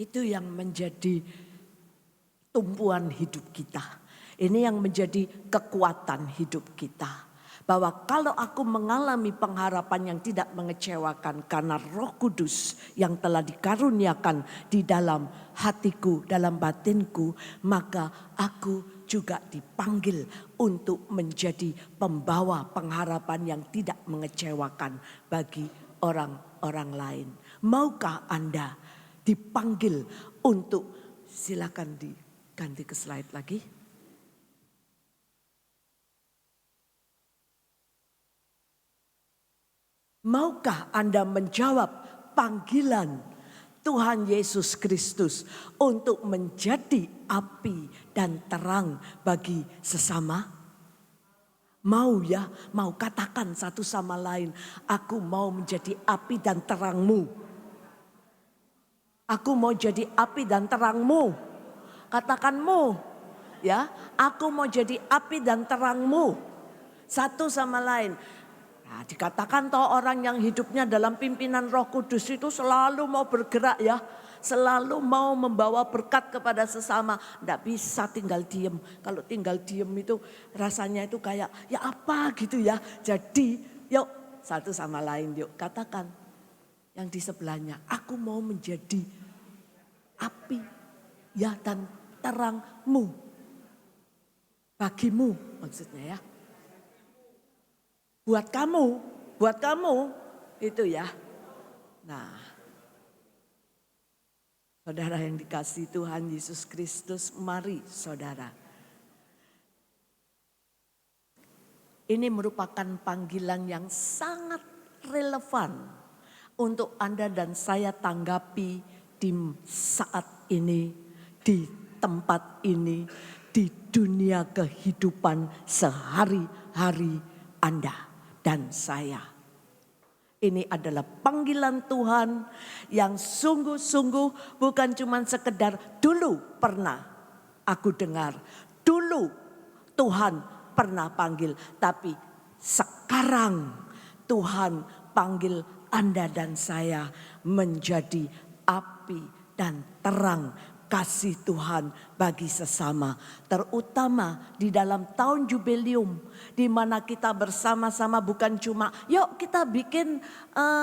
itu yang menjadi tumpuan hidup kita. Ini yang menjadi kekuatan hidup kita. Bahwa kalau aku mengalami pengharapan yang tidak mengecewakan karena Roh Kudus yang telah dikaruniakan di dalam hatiku, dalam batinku, maka aku juga dipanggil untuk menjadi pembawa pengharapan yang tidak mengecewakan bagi orang-orang lain. Maukah Anda dipanggil untuk, silakan diganti ke slide lagi. Maukah Anda menjawab panggilan Tuhan Yesus Kristus untuk menjadi api dan terang bagi sesama? Mau ya, mau katakan satu sama lain, aku mau menjadi api dan terangmu. Aku mau jadi api dan terangmu. Katakanmu ya, aku mau jadi api dan terangmu. Satu sama lain. Nah, dikatakan toh orang yang hidupnya dalam pimpinan Roh Kudus itu selalu mau bergerak ya. Selalu mau membawa berkat kepada sesama. Tidak bisa tinggal diem. Kalau tinggal diem itu rasanya itu kayak ya apa gitu ya. Jadi yuk satu sama lain yuk katakan yang di sebelahnya. Aku mau menjadi api ya dan terangmu. Bagimu maksudnya ya. Buat kamu itu ya. Nah, saudara yang dikasihi Tuhan Yesus Kristus, mari saudara. Ini merupakan panggilan yang sangat relevan untuk Anda dan saya tanggapi di saat ini, di tempat ini, di dunia kehidupan sehari-hari Anda dan saya. Ini adalah panggilan Tuhan yang sungguh-sungguh bukan cuma sekedar dulu pernah aku dengar, dulu Tuhan pernah panggil, tapi sekarang Tuhan panggil Anda dan saya menjadi api dan terang kasih Tuhan bagi sesama. Terutama di dalam tahun jubileum, di mana kita bersama-sama bukan cuma yuk kita bikin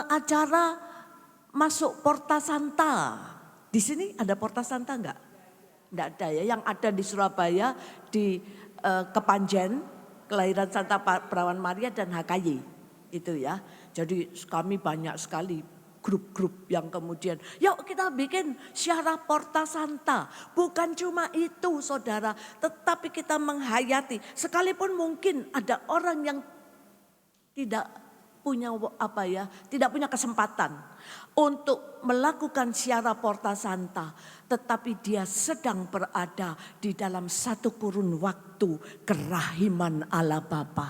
acara masuk Porta Santa. Di sini ada Porta Santa enggak? Enggak ada ya, yang ada di Surabaya di Kepanjen kelahiran Santa Perawan Maria dan HKY. Itu ya. Jadi kami banyak sekali grup-grup yang kemudian, yuk kita bikin Syarah Porta Santa. Bukan cuma itu saudara, tetapi kita menghayati. Sekalipun mungkin ada orang yang tidak punya tidak punya kesempatan untuk melakukan Syarah Porta Santa, tetapi dia sedang berada di dalam satu kurun waktu kerahiman Allah Bapa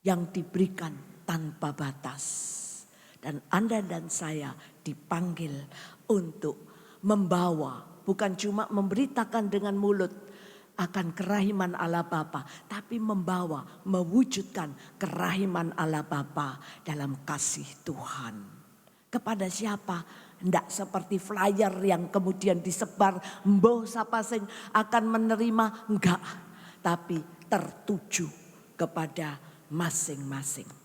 yang diberikan tanpa batas. Dan Anda dan saya dipanggil untuk membawa, bukan cuma memberitakan dengan mulut akan kerahiman Allah Bapa, tapi membawa, mewujudkan kerahiman Allah Bapa dalam kasih Tuhan. Kepada siapa? Tidak seperti flyer yang kemudian disebar, mbah sapa sing akan menerima, enggak. Tapi tertuju kepada masing-masing.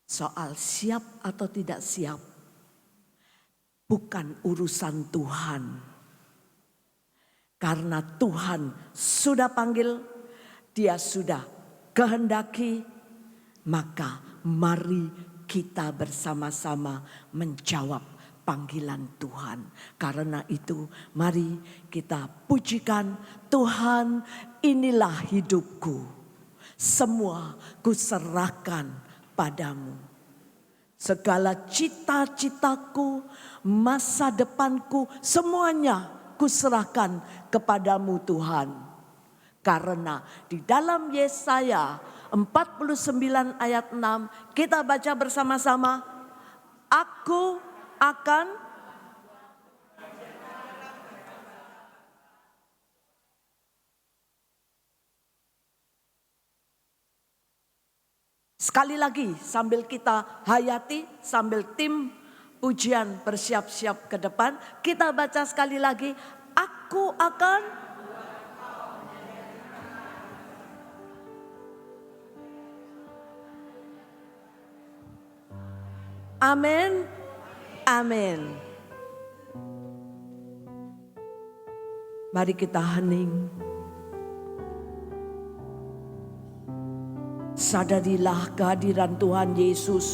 Soal siap atau tidak siap bukan urusan Tuhan. Karena Tuhan sudah panggil, Dia sudah kehendaki, maka mari kita bersama-sama menjawab panggilan Tuhan. Karena itu mari kita pujikan Tuhan, inilah hidupku. Semua kuserahkan padamu. Segala cita-citaku, masa depanku, semuanya kuserahkan kepadamu Tuhan. Karena di dalam Yesaya 49 ayat 6 kita baca bersama-sama, aku akan sekali lagi sambil kita hayati, sambil tim pujian bersiap-siap ke depan, kita baca sekali lagi, aku akan amin, amin. Mari kita hening. Sadarilah kehadiran Tuhan Yesus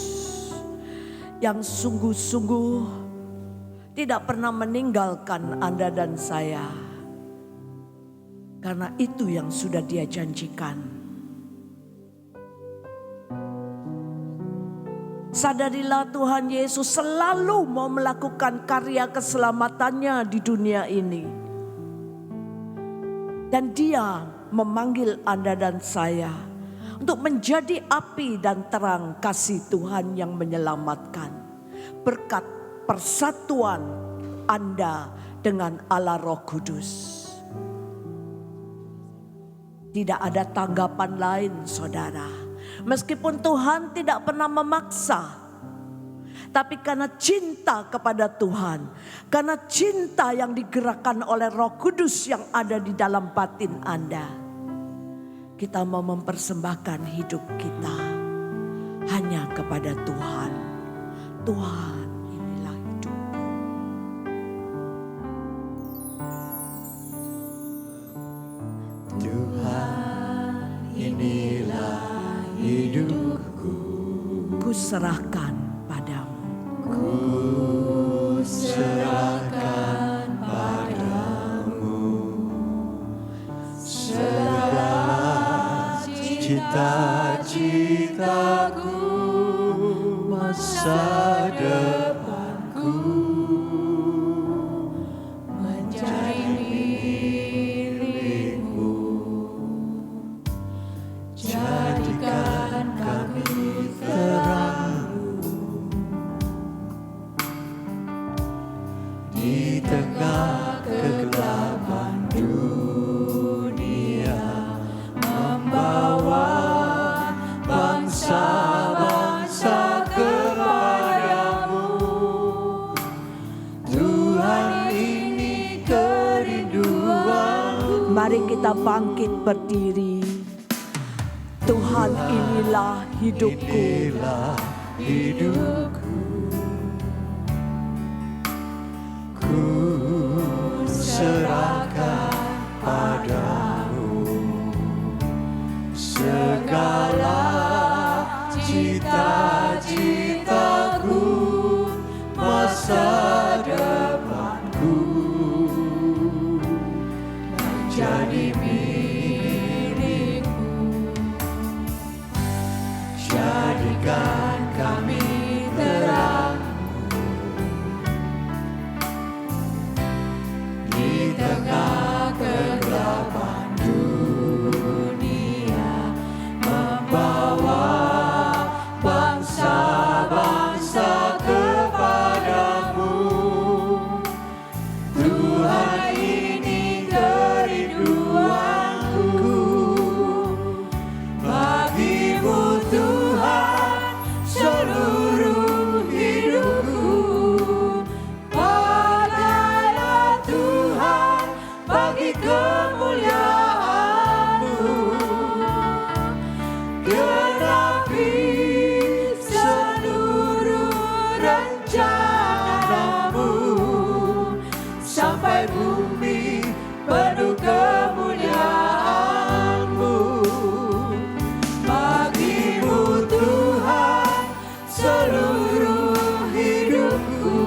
yang sungguh-sungguh tidak pernah meninggalkan Anda dan saya. Karena itu yang sudah Dia janjikan. Sadarilah Tuhan Yesus selalu mau melakukan karya keselamatannya di dunia ini. Dan Dia memanggil Anda dan saya untuk menjadi api dan terang kasih Tuhan yang menyelamatkan. Berkat persatuan Anda dengan Allah Roh Kudus. Tidak ada tanggapan lain saudara. Meskipun Tuhan tidak pernah memaksa. Tapi karena cinta kepada Tuhan. Karena cinta yang digerakkan oleh Roh Kudus yang ada di dalam batin Anda. Kita mau mempersembahkan hidup kita hanya kepada Tuhan. Tuhan, inilah hidupku. Tuhan, inilah hidupku. Ku serahkan padamu. Ku serahkan padamu. Cita-citaku, masa depanku menjadi milikmu. Jadikan kami terangmu di tengah kegelapan dunia, membawa bangsa-bangsa kepadamu. Tuhan, ini kerinduanku. Mari kita bangkit berdiri. Tuhan, inilah hidupku. Inilah hidupku. Ku serahkan padamu. jadi milikmu. Jadikan kami terang di tengah kegelapan dunia, membawa bangsa-bangsa kepadamu. Tuhan, ini kerinduanku, bagi-Mu Tuhan seluruh hidupku. Pakailah Tuhan bagi kemuliaan-Mu, genapi seluruh rencana-Mu, sampai bumi penuh kemuliaan-Mu. Bagi-Mu Tuhan seluruh hidupku.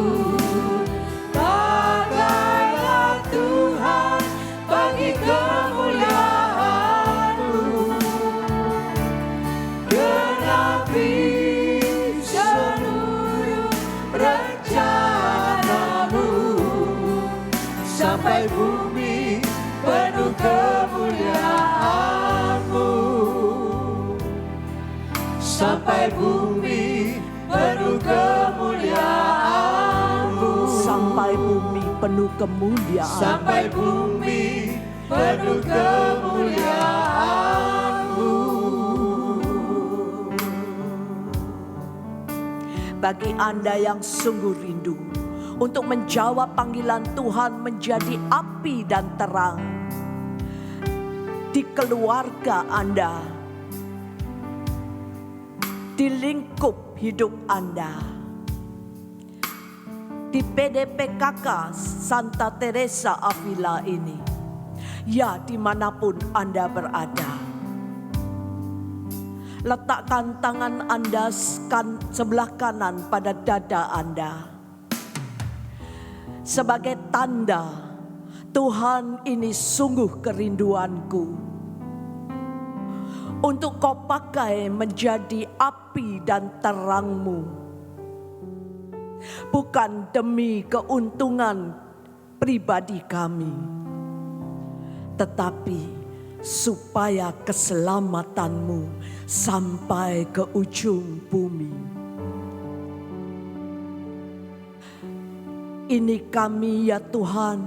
Pakailah Tuhan bagi kemuliaan-Mu, genapi seluruh rencana-Mu, sampai bumi penuh kemuliaan-Mu, sampai bumi penuh kemuliaan-Mu, Sampai bumi penuh kemuliaan. sampai bumi penuh kemuliaan-Mu. Bagi Anda yang sungguh rindu untuk menjawab panggilan Tuhan menjadi api dan terang di keluarga Anda, di lingkup hidup Anda, di PDPKK Santa Teresa Avila ini, ya dimanapun Anda berada. Letakkan tangan Anda sebelah kanan pada dada Anda, sebagai tanda Tuhan, ini sungguh kerinduanku untuk Kau pakai menjadi api dan terang-Mu, bukan demi keuntungan pribadi kami, tetapi supaya keselamatan-Mu sampai ke ujung bumi. Ini kami ya Tuhan,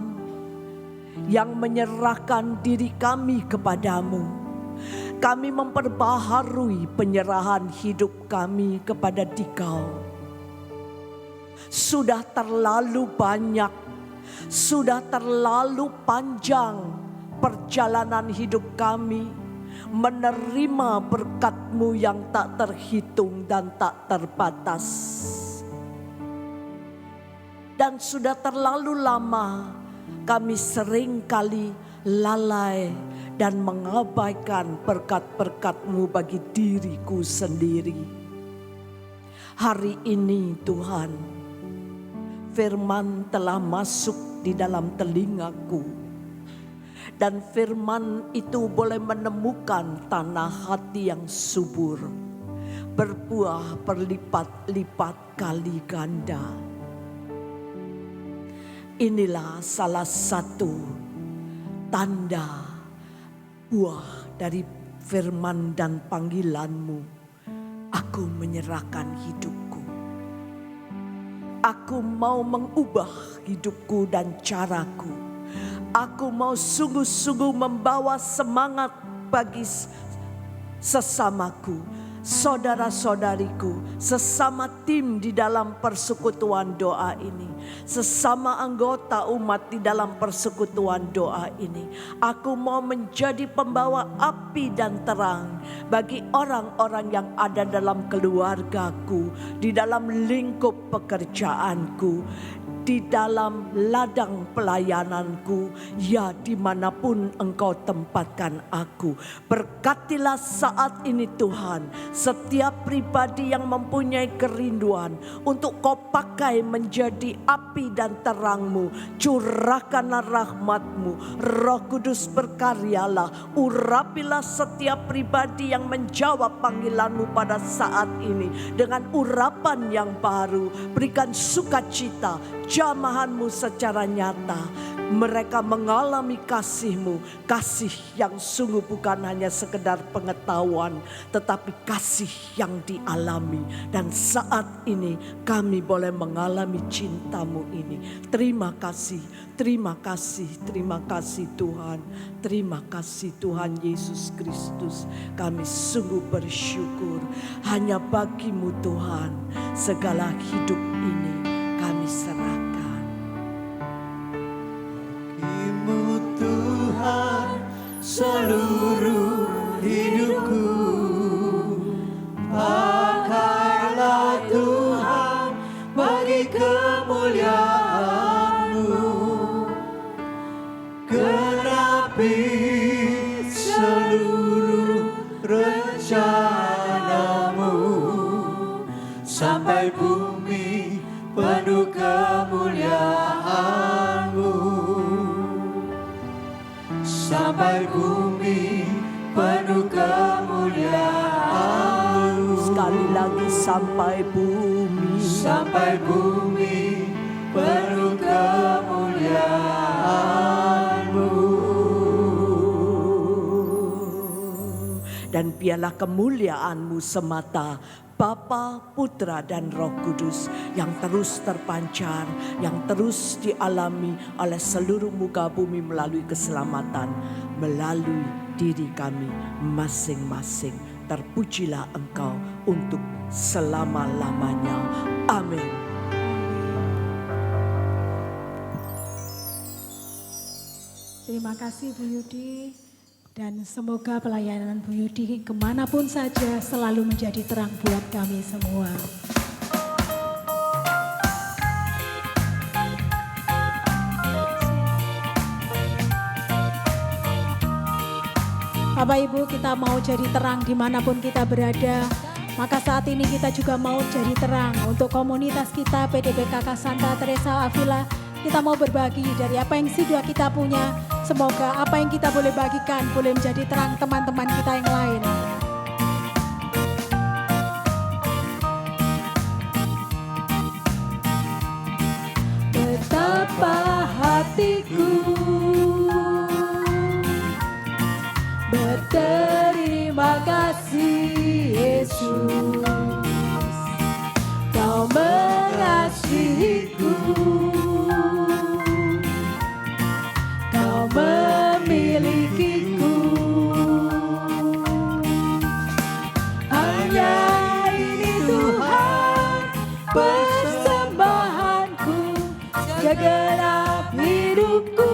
yang menyerahkan diri kami kepadamu. Kami memperbaharui penyerahan hidup kami kepada Dikau. Sudah terlalu banyak, sudah terlalu panjang perjalanan hidup kami menerima berkat-Mu yang tak terhitung dan tak terbatas. Dan sudah terlalu lama kami seringkali lalai dan mengabaikan berkat-berkat-Mu bagi diriku sendiri. Hari ini Tuhan, firman telah masuk di dalam telingaku. Dan firman itu boleh menemukan tanah hati yang subur, berbuah berlipat-lipat kali ganda. Inilah salah satu tanda buah dari firman dan panggilan-Mu. Aku menyerahkan hidupku. Aku mau mengubah hidupku dan caraku. Aku mau sungguh-sungguh membawa semangat bagi sesamaku, saudara-saudariku, sesama tim di dalam persekutuan doa ini, sesama anggota umat di dalam persekutuan doa ini. Aku mau menjadi pembawa api dan terang bagi orang-orang yang ada dalam keluargaku, di dalam lingkup pekerjaanku, di dalam ladang pelayananku, ya dimanapun Engkau tempatkan aku. Berkatilah saat ini Tuhan, setiap pribadi yang mempunyai kerinduan untuk Kau pakai menjadi api dan terang-Mu. Curahkanlah rahmat-Mu, Roh Kudus berkaryalah, urapilah setiap pribadi yang menjawab panggilan-Mu pada saat ini dengan urapan yang baru. Berikan sukacita, jamahan-Mu secara nyata. Mereka mengalami kasih-Mu, kasih yang sungguh bukan hanya sekedar pengetahuan, tetapi kasih yang dialami. Dan saat ini kami boleh mengalami cinta-Mu ini. Terima kasih, terima kasih, terima kasih Tuhan. Terima kasih Tuhan Yesus Kristus. Kami sungguh bersyukur. Hanya bagi-Mu Tuhan segala hidup ini kami serahkan. Bagimu Tuhan seluruh hidupku. Pakailah Tuhan bagi kemuliaan-Mu. Genapi seluruh rencana-Mu. Sampai bumi penuh kemuliaan-Mu. Sampai bumi penuh kemuliaan-Mu. Sekali lagi sampai bumi. Sampai bumi penuh kemuliaan-Mu. Dan biarlah kemuliaan-Mu semata, Bapa, Putra, dan Roh Kudus yang terus terpancar, yang terus dialami oleh seluruh muka bumi melalui keselamatan, melalui diri kami masing-masing. Terpujilah Engkau untuk selama-lamanya. Amin. Terima kasih Bu Yudi. Dan semoga pelayanan Bu Yudi kemanapun saja selalu menjadi terang buat kami semua. Bapak Ibu, kita mau jadi terang dimanapun kita berada. Maka saat ini kita juga mau jadi terang untuk komunitas kita PDBKK Santa Teresa Avila. Kita mau berbagi dari apa yang sudah kita punya. Semoga apa yang kita boleh bagikan boleh menjadi terang teman-teman kita yang lain. Betapa hatiku berterima kasih Yesus, Kau mengasihiku, Kau memilikiku. Hanya ini Tuhan persembahanku, segenap hidupku,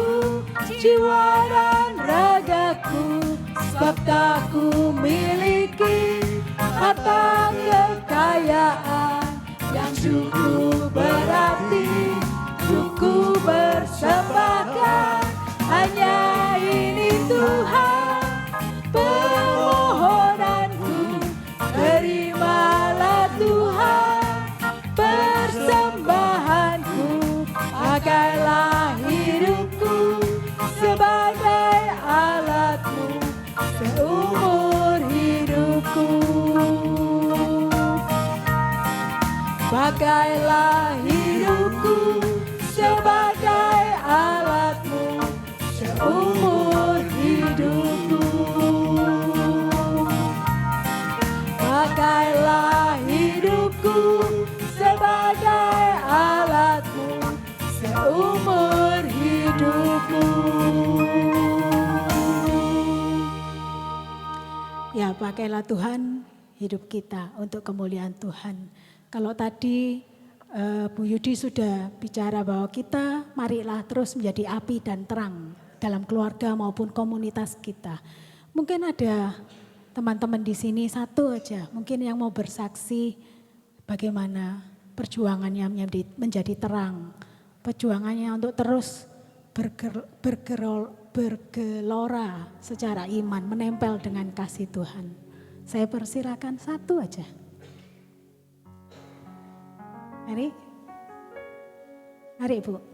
jiwa dan ragaku, sebab tak ku miliki harta kekayaan yang cukup berarti untuk ku persembahkan. Hanya ini Tuhan permohonanku, terimalah Tuhan persembahanku. Pakailah hidupku sebagai alatmu seumur hidupku. Pakailah hidupku sebagai alatmu seumur hidupku. Pakailah hidupku sebagai alatmu seumur hidupku. Ya, pakailah Tuhan hidup kita untuk kemuliaan Tuhan. Kalau tadi Bu Yudi sudah bicara bahwa kita marilah terus menjadi api dan terang dalam keluarga maupun komunitas kita. Mungkin ada teman-teman di sini satu aja, mungkin yang mau bersaksi bagaimana perjuangannya menjadi terang perjuangannya untuk terus bergelora secara iman, menempel dengan kasih Tuhan. Saya persilakan satu aja. Mari Ibu.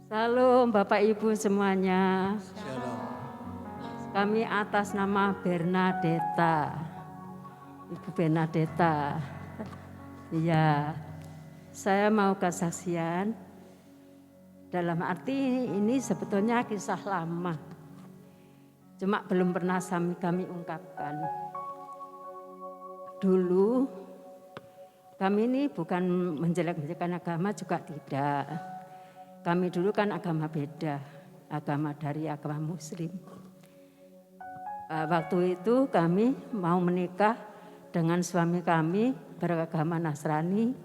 Salam Bapak Ibu semuanya. Shalom. Kami atas nama Bernadetta. Ibu Bernadetta. Ya, saya mau kesaksian. Dalam arti ini sebetulnya kisah lama. Cuma belum pernah kami ungkapkan. Dulu kami ini bukan menjelek-jelekan agama, juga tidak. Kami dulu kan agama beda, agama dari agama Muslim. Waktu itu kami mau menikah dengan suami kami beragama Nasrani.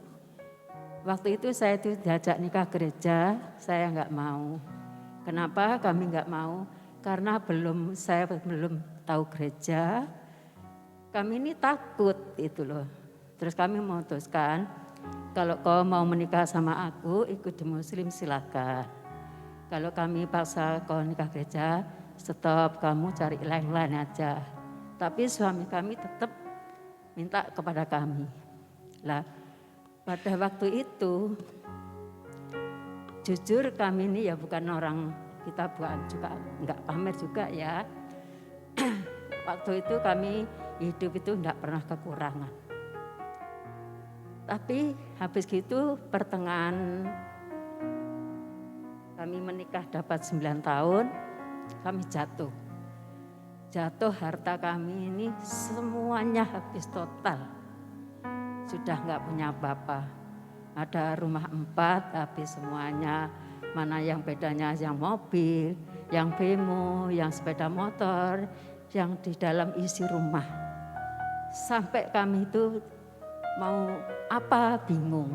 Waktu itu saya diajak nikah gereja, saya enggak mau. Kenapa kami enggak mau? Karena saya belum tahu gereja. Kami ini takut itu loh. Terus kami memutuskan, kalau kau mau menikah sama aku, ikut di Muslim silakan. Kalau kami paksa kau nikah gereja, stop, kamu cari lain-lain aja. Tapi suami kami tetap minta kepada kami. Lah, pada waktu itu, jujur kami ini ya bukan orang, kita bukan juga enggak pamer juga ya. Waktu itu kami hidup itu enggak pernah kekurangan. Tapi habis gitu pertengahan kami menikah dapat 9 tahun, kami jatuh. Jatuh, harta kami ini semuanya habis total. Sudah enggak punya apa-apa. Ada rumah 4 habis semuanya. Mana yang bedanya yang mobil, yang bemo, yang sepeda motor, yang di dalam isi rumah. Sampai kami itu mau apa bingung.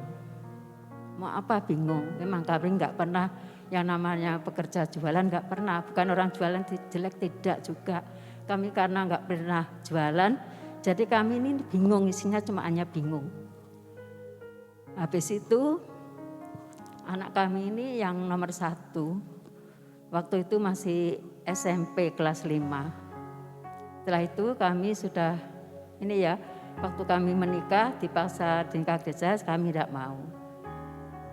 Mau apa bingung. Memang kami enggak pernah yang namanya pekerja jualan, enggak pernah. Bukan orang jualan jelek, tidak juga. Kami karena enggak pernah jualan, jadi kami ini bingung, isinya cuma hanya bingung. Habis itu anak kami ini yang nomor 1, waktu itu masih SMP kelas 5. Setelah itu kami sudah, ini ya, waktu kami menikah dipaksa nikah gereja, kami tidak mau.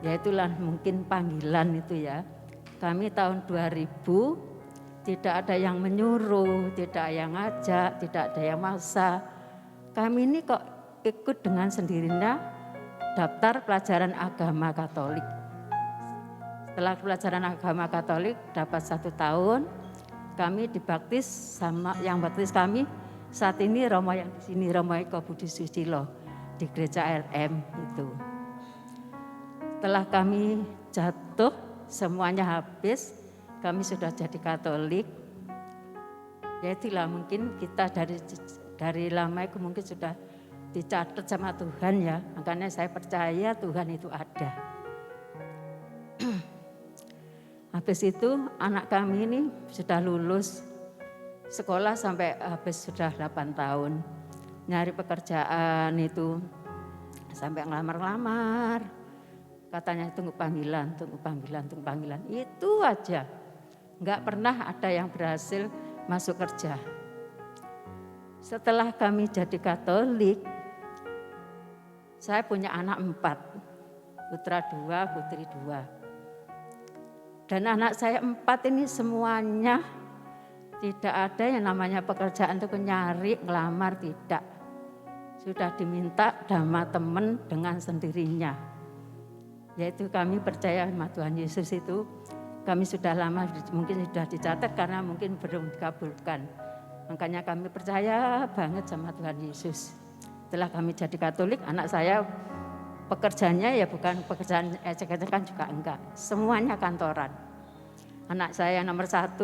Ya itulah mungkin panggilan itu ya. Kami tahun 2000 tidak ada yang menyuruh, tidak ada yang ngajak, tidak ada yang maksa. Kami ini kok ikut dengan sendirinya daftar pelajaran agama Katolik. Setelah pelajaran agama Katolik dapat 1 tahun, kami dibaptis sama yang baptis kami saat ini Romo yang di sini, Romo Eko Budi Susilo di gereja RM itu. Setelah kami jatuh, semuanya habis, kami sudah jadi Katolik. Ya itulah mungkin kita dari lama itu mungkin sudah dicatat sama Tuhan ya. Makanya saya percaya Tuhan itu ada. Habis itu anak kami ini sudah lulus sekolah sampai habis sudah 8 tahun. Nyari pekerjaan itu sampai ngelamar-lamar. Katanya tunggu panggilan. Itu aja. Enggak pernah ada yang berhasil masuk kerja. Setelah kami jadi Katolik, saya punya anak 4, putra 2, putri 2. Dan anak saya 4 ini semuanya tidak ada yang namanya pekerjaan untuk nyari, ngelamar, tidak. Sudah diminta sama teman dengan sendirinya. Yaitu kami percaya sama Tuhan Yesus itu, kami sudah lama mungkin sudah dicatat karena mungkin belum dikabulkan. Makanya kami percaya banget sama Tuhan Yesus. Setelah kami jadi Katolik, anak saya pekerjaannya ya bukan pekerjaan ecek-ecekan juga enggak. Semuanya kantoran. Anak saya nomor 1,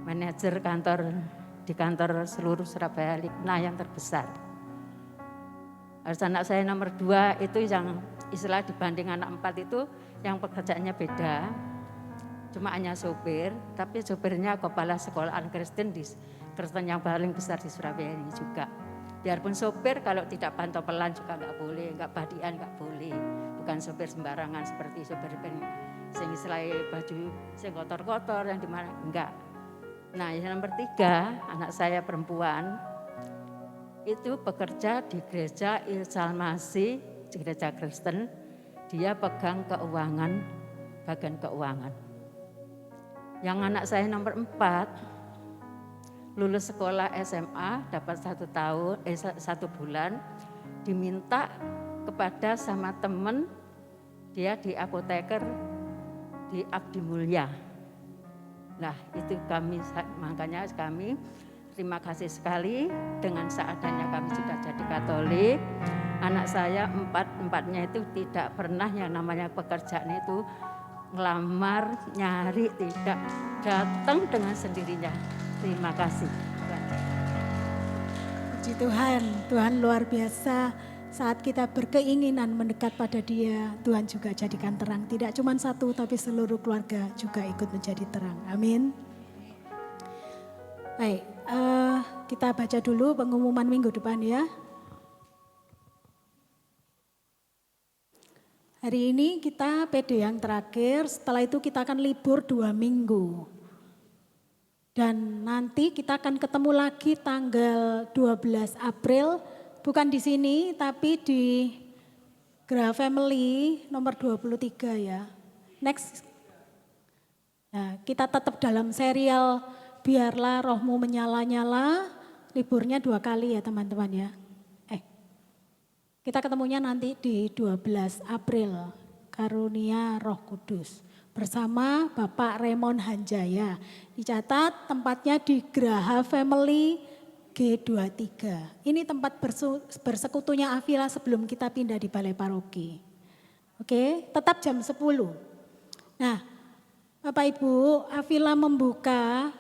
manajer kantor di kantor seluruh Surabaya Likna yang terbesar. Harus anak saya nomor 2 itu yang istilah dibanding anak 4 itu yang pekerjaannya beda. cuma hanya sopir, tapi sopirnya kepala sekolahan Kristen di Kristen yang paling besar di Surabaya ini juga. Biarpun sopir kalau tidak pantopelan juga nggak boleh, nggak badian nggak boleh. Bukan sopir sembarangan seperti sopir sing istilahnya baju sing kotor-kotor yang dimana enggak. Nah yang nomor 3, anak saya perempuan itu bekerja di gereja Irsal Masih, di gereja Kristen. Dia pegang keuangan, bagian keuangan. Yang anak saya nomor 4 lulus sekolah SMA dapat 1 bulan, diminta kepada sama temen dia di apoteker di Abdi Mulya. Nah itu makanya kami terima kasih sekali dengan seadanya kami sudah jadi Katolik. Anak saya empatnya itu tidak pernah yang namanya pekerjaan itu ngelamar, nyari, tidak, datang dengan sendirinya. Terima kasih. Puji Tuhan, Tuhan luar biasa. Saat kita berkeinginan mendekat pada Dia, Tuhan juga jadikan terang. Tidak cuma satu, tapi seluruh keluarga juga ikut menjadi terang. Amin. Baik, kita baca dulu pengumuman minggu depan ya. Hari ini kita PD yang terakhir, setelah itu kita akan libur 2 minggu. Dan nanti kita akan ketemu lagi tanggal 12 April, bukan di sini tapi di Gra Family nomor 23 ya. Next. Nah, kita tetap dalam serial Biarlah Rohmu Menyala-nyala, liburnya 2 kali ya teman-teman ya. Kita ketemunya nanti di 12 April, Karunia Roh Kudus. Bersama Bapak Raymond Hanjaya. Dicatat tempatnya di Graha Family G23. Ini tempat bersekutunya Avila sebelum kita pindah di Balai Paroki. Oke, tetap jam 10. Nah, Bapak Ibu, Avila membuka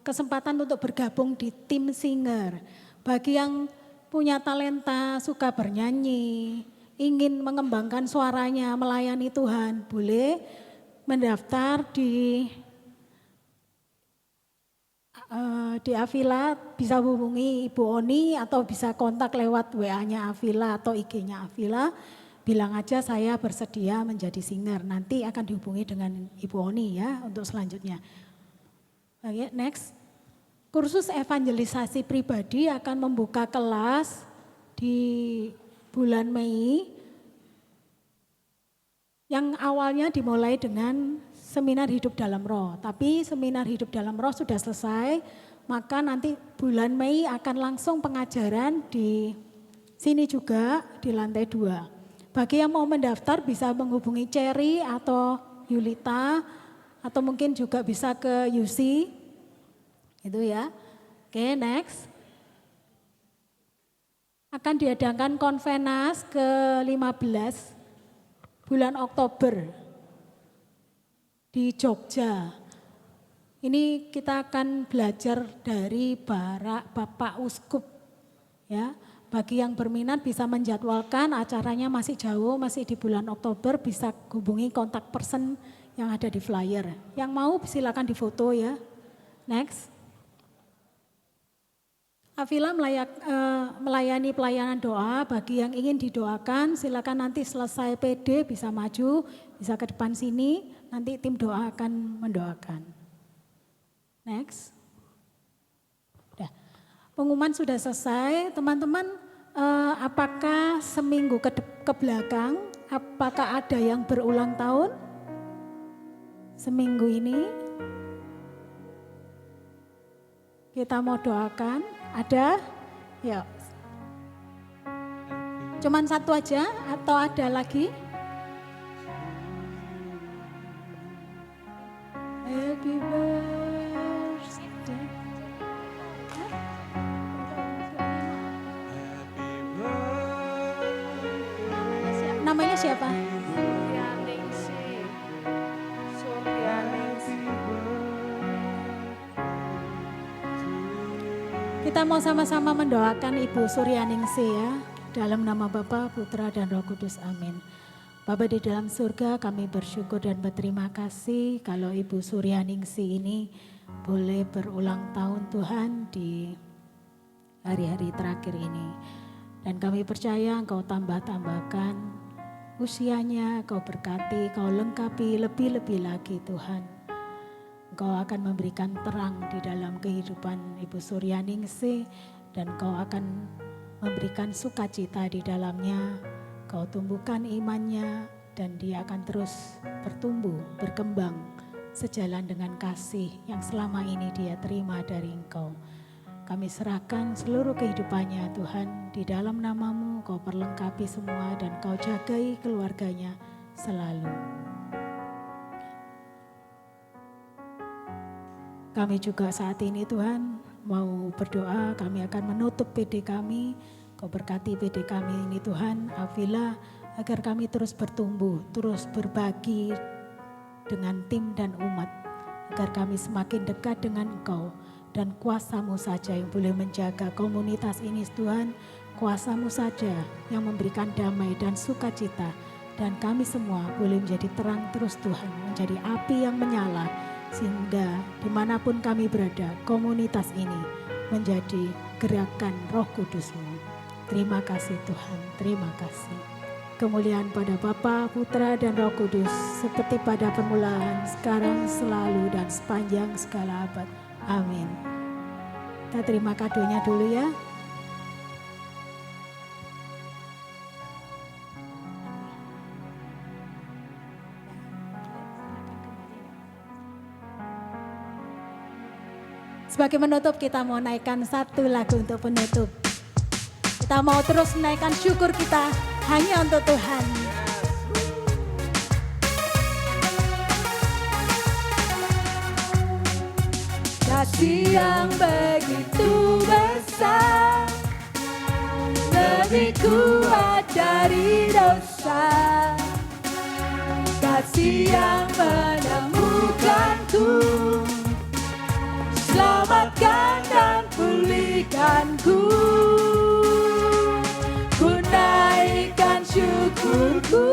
kesempatan untuk bergabung di tim singer. Bagi yang punya talenta, suka bernyanyi, ingin mengembangkan suaranya, melayani Tuhan, boleh mendaftar di Avila, bisa hubungi Ibu Oni atau bisa kontak lewat WA-nya Avila atau IG-nya Avila. Bilang aja saya bersedia menjadi singer, nanti akan dihubungi dengan Ibu Oni ya untuk selanjutnya. Oke, next. Kursus evangelisasi pribadi akan membuka kelas di bulan Mei yang awalnya dimulai dengan seminar hidup dalam roh. Tapi seminar hidup dalam roh sudah selesai, maka nanti bulan Mei akan langsung pengajaran di sini juga di lantai 2. Bagi yang mau mendaftar bisa menghubungi Cherry atau Yulita atau mungkin juga bisa ke Yusi. Itu ya. Oke, next. Akan diadakan konvenas ke-15 bulan Oktober di Jogja. Ini kita akan belajar dari Bapak Uskup ya. Bagi yang berminat bisa menjadwalkan, acaranya masih jauh, masih di bulan Oktober, bisa hubungi kontak person yang ada di flyer. Yang mau silakan difoto ya. Next. Avila melayani pelayanan doa, bagi yang ingin didoakan silakan nanti selesai PD bisa maju, bisa ke depan sini, nanti tim doa akan mendoakan. Next. Udah. Pengumuman sudah selesai, teman-teman apakah seminggu ke belakang, apakah ada yang berulang tahun? Seminggu ini kita mau doakan. Ada? Ya. Cuman satu aja atau ada lagi? Happy birthday. Namanya siapa? Kita mau sama-sama mendoakan Ibu Suryaningsih ya, dalam nama Bapa, Putra, dan Roh Kudus. Amin. Bapa di dalam surga, kami bersyukur dan berterima kasih kalau Ibu Suryaningsih ini boleh berulang tahun Tuhan di hari-hari terakhir ini. Dan kami percaya Engkau tambahkan usianya, Kau berkati, Kau lengkapi lebih-lebih lagi Tuhan. Engkau akan memberikan terang di dalam kehidupan Ibu Suryaningsih dan Kau akan memberikan sukacita di dalamnya. Kau tumbuhkan imannya dan dia akan terus bertumbuh, berkembang sejalan dengan kasih yang selama ini dia terima dari Engkau. Kami serahkan seluruh kehidupannya Tuhan, di dalam nama-Mu Kau perlengkapi semua dan Kau jagai keluarganya selalu. Kami juga saat ini Tuhan mau berdoa, kami akan menutup PD kami. Kau berkati PD kami ini Tuhan, Avila, agar kami terus bertumbuh, terus berbagi dengan tim dan umat. Agar kami semakin dekat dengan Engkau dan kuasa-Mu saja yang boleh menjaga komunitas ini Tuhan. Kuasa-Mu saja yang memberikan damai dan sukacita. Dan kami semua boleh menjadi terang terus Tuhan, menjadi api yang menyala. Sehingga dimanapun kami berada, komunitas ini menjadi gerakan Roh Kudus-Mu. Terima kasih Tuhan, terima kasih. Kemuliaan pada Bapa, Putra dan Roh Kudus seperti pada permulaan, sekarang, selalu dan sepanjang segala abad. Amin. Kita terima kadonya dulu ya. Sebagai menutup kita mau naikkan satu lagu untuk penutup. Kita mau terus menaikkan syukur kita hanya untuk Tuhan. Kasih yang begitu besar, lebih kuat dari dosa. Kasih yang menemukanku, selamatkan dan pulihkanku. Ku naikkan syukurku,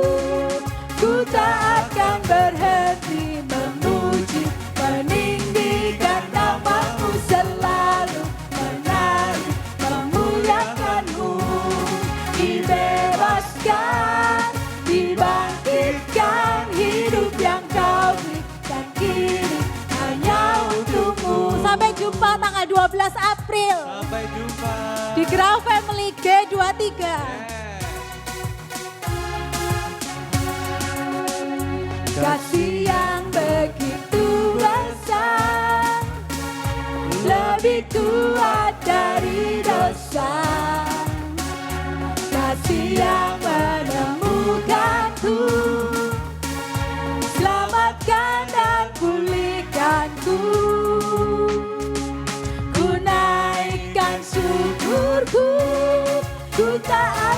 ku tak akan berhenti memuji, meninggikan nama-Mu selalu, menari, memuliakan-Mu. Dibebaskan, dibangkitkan, hidup yang Kau berikan kini hanya untuk-Mu. Sampai jumpa tanggal 12 April. Sampai jumpa Di Grow Family G23. kasih yang begitu besar, lebih kuat dari dosa. Kasih yang menemukanku, selamatkan dan pulihkanku. Ku naikkan syukurku, ku tak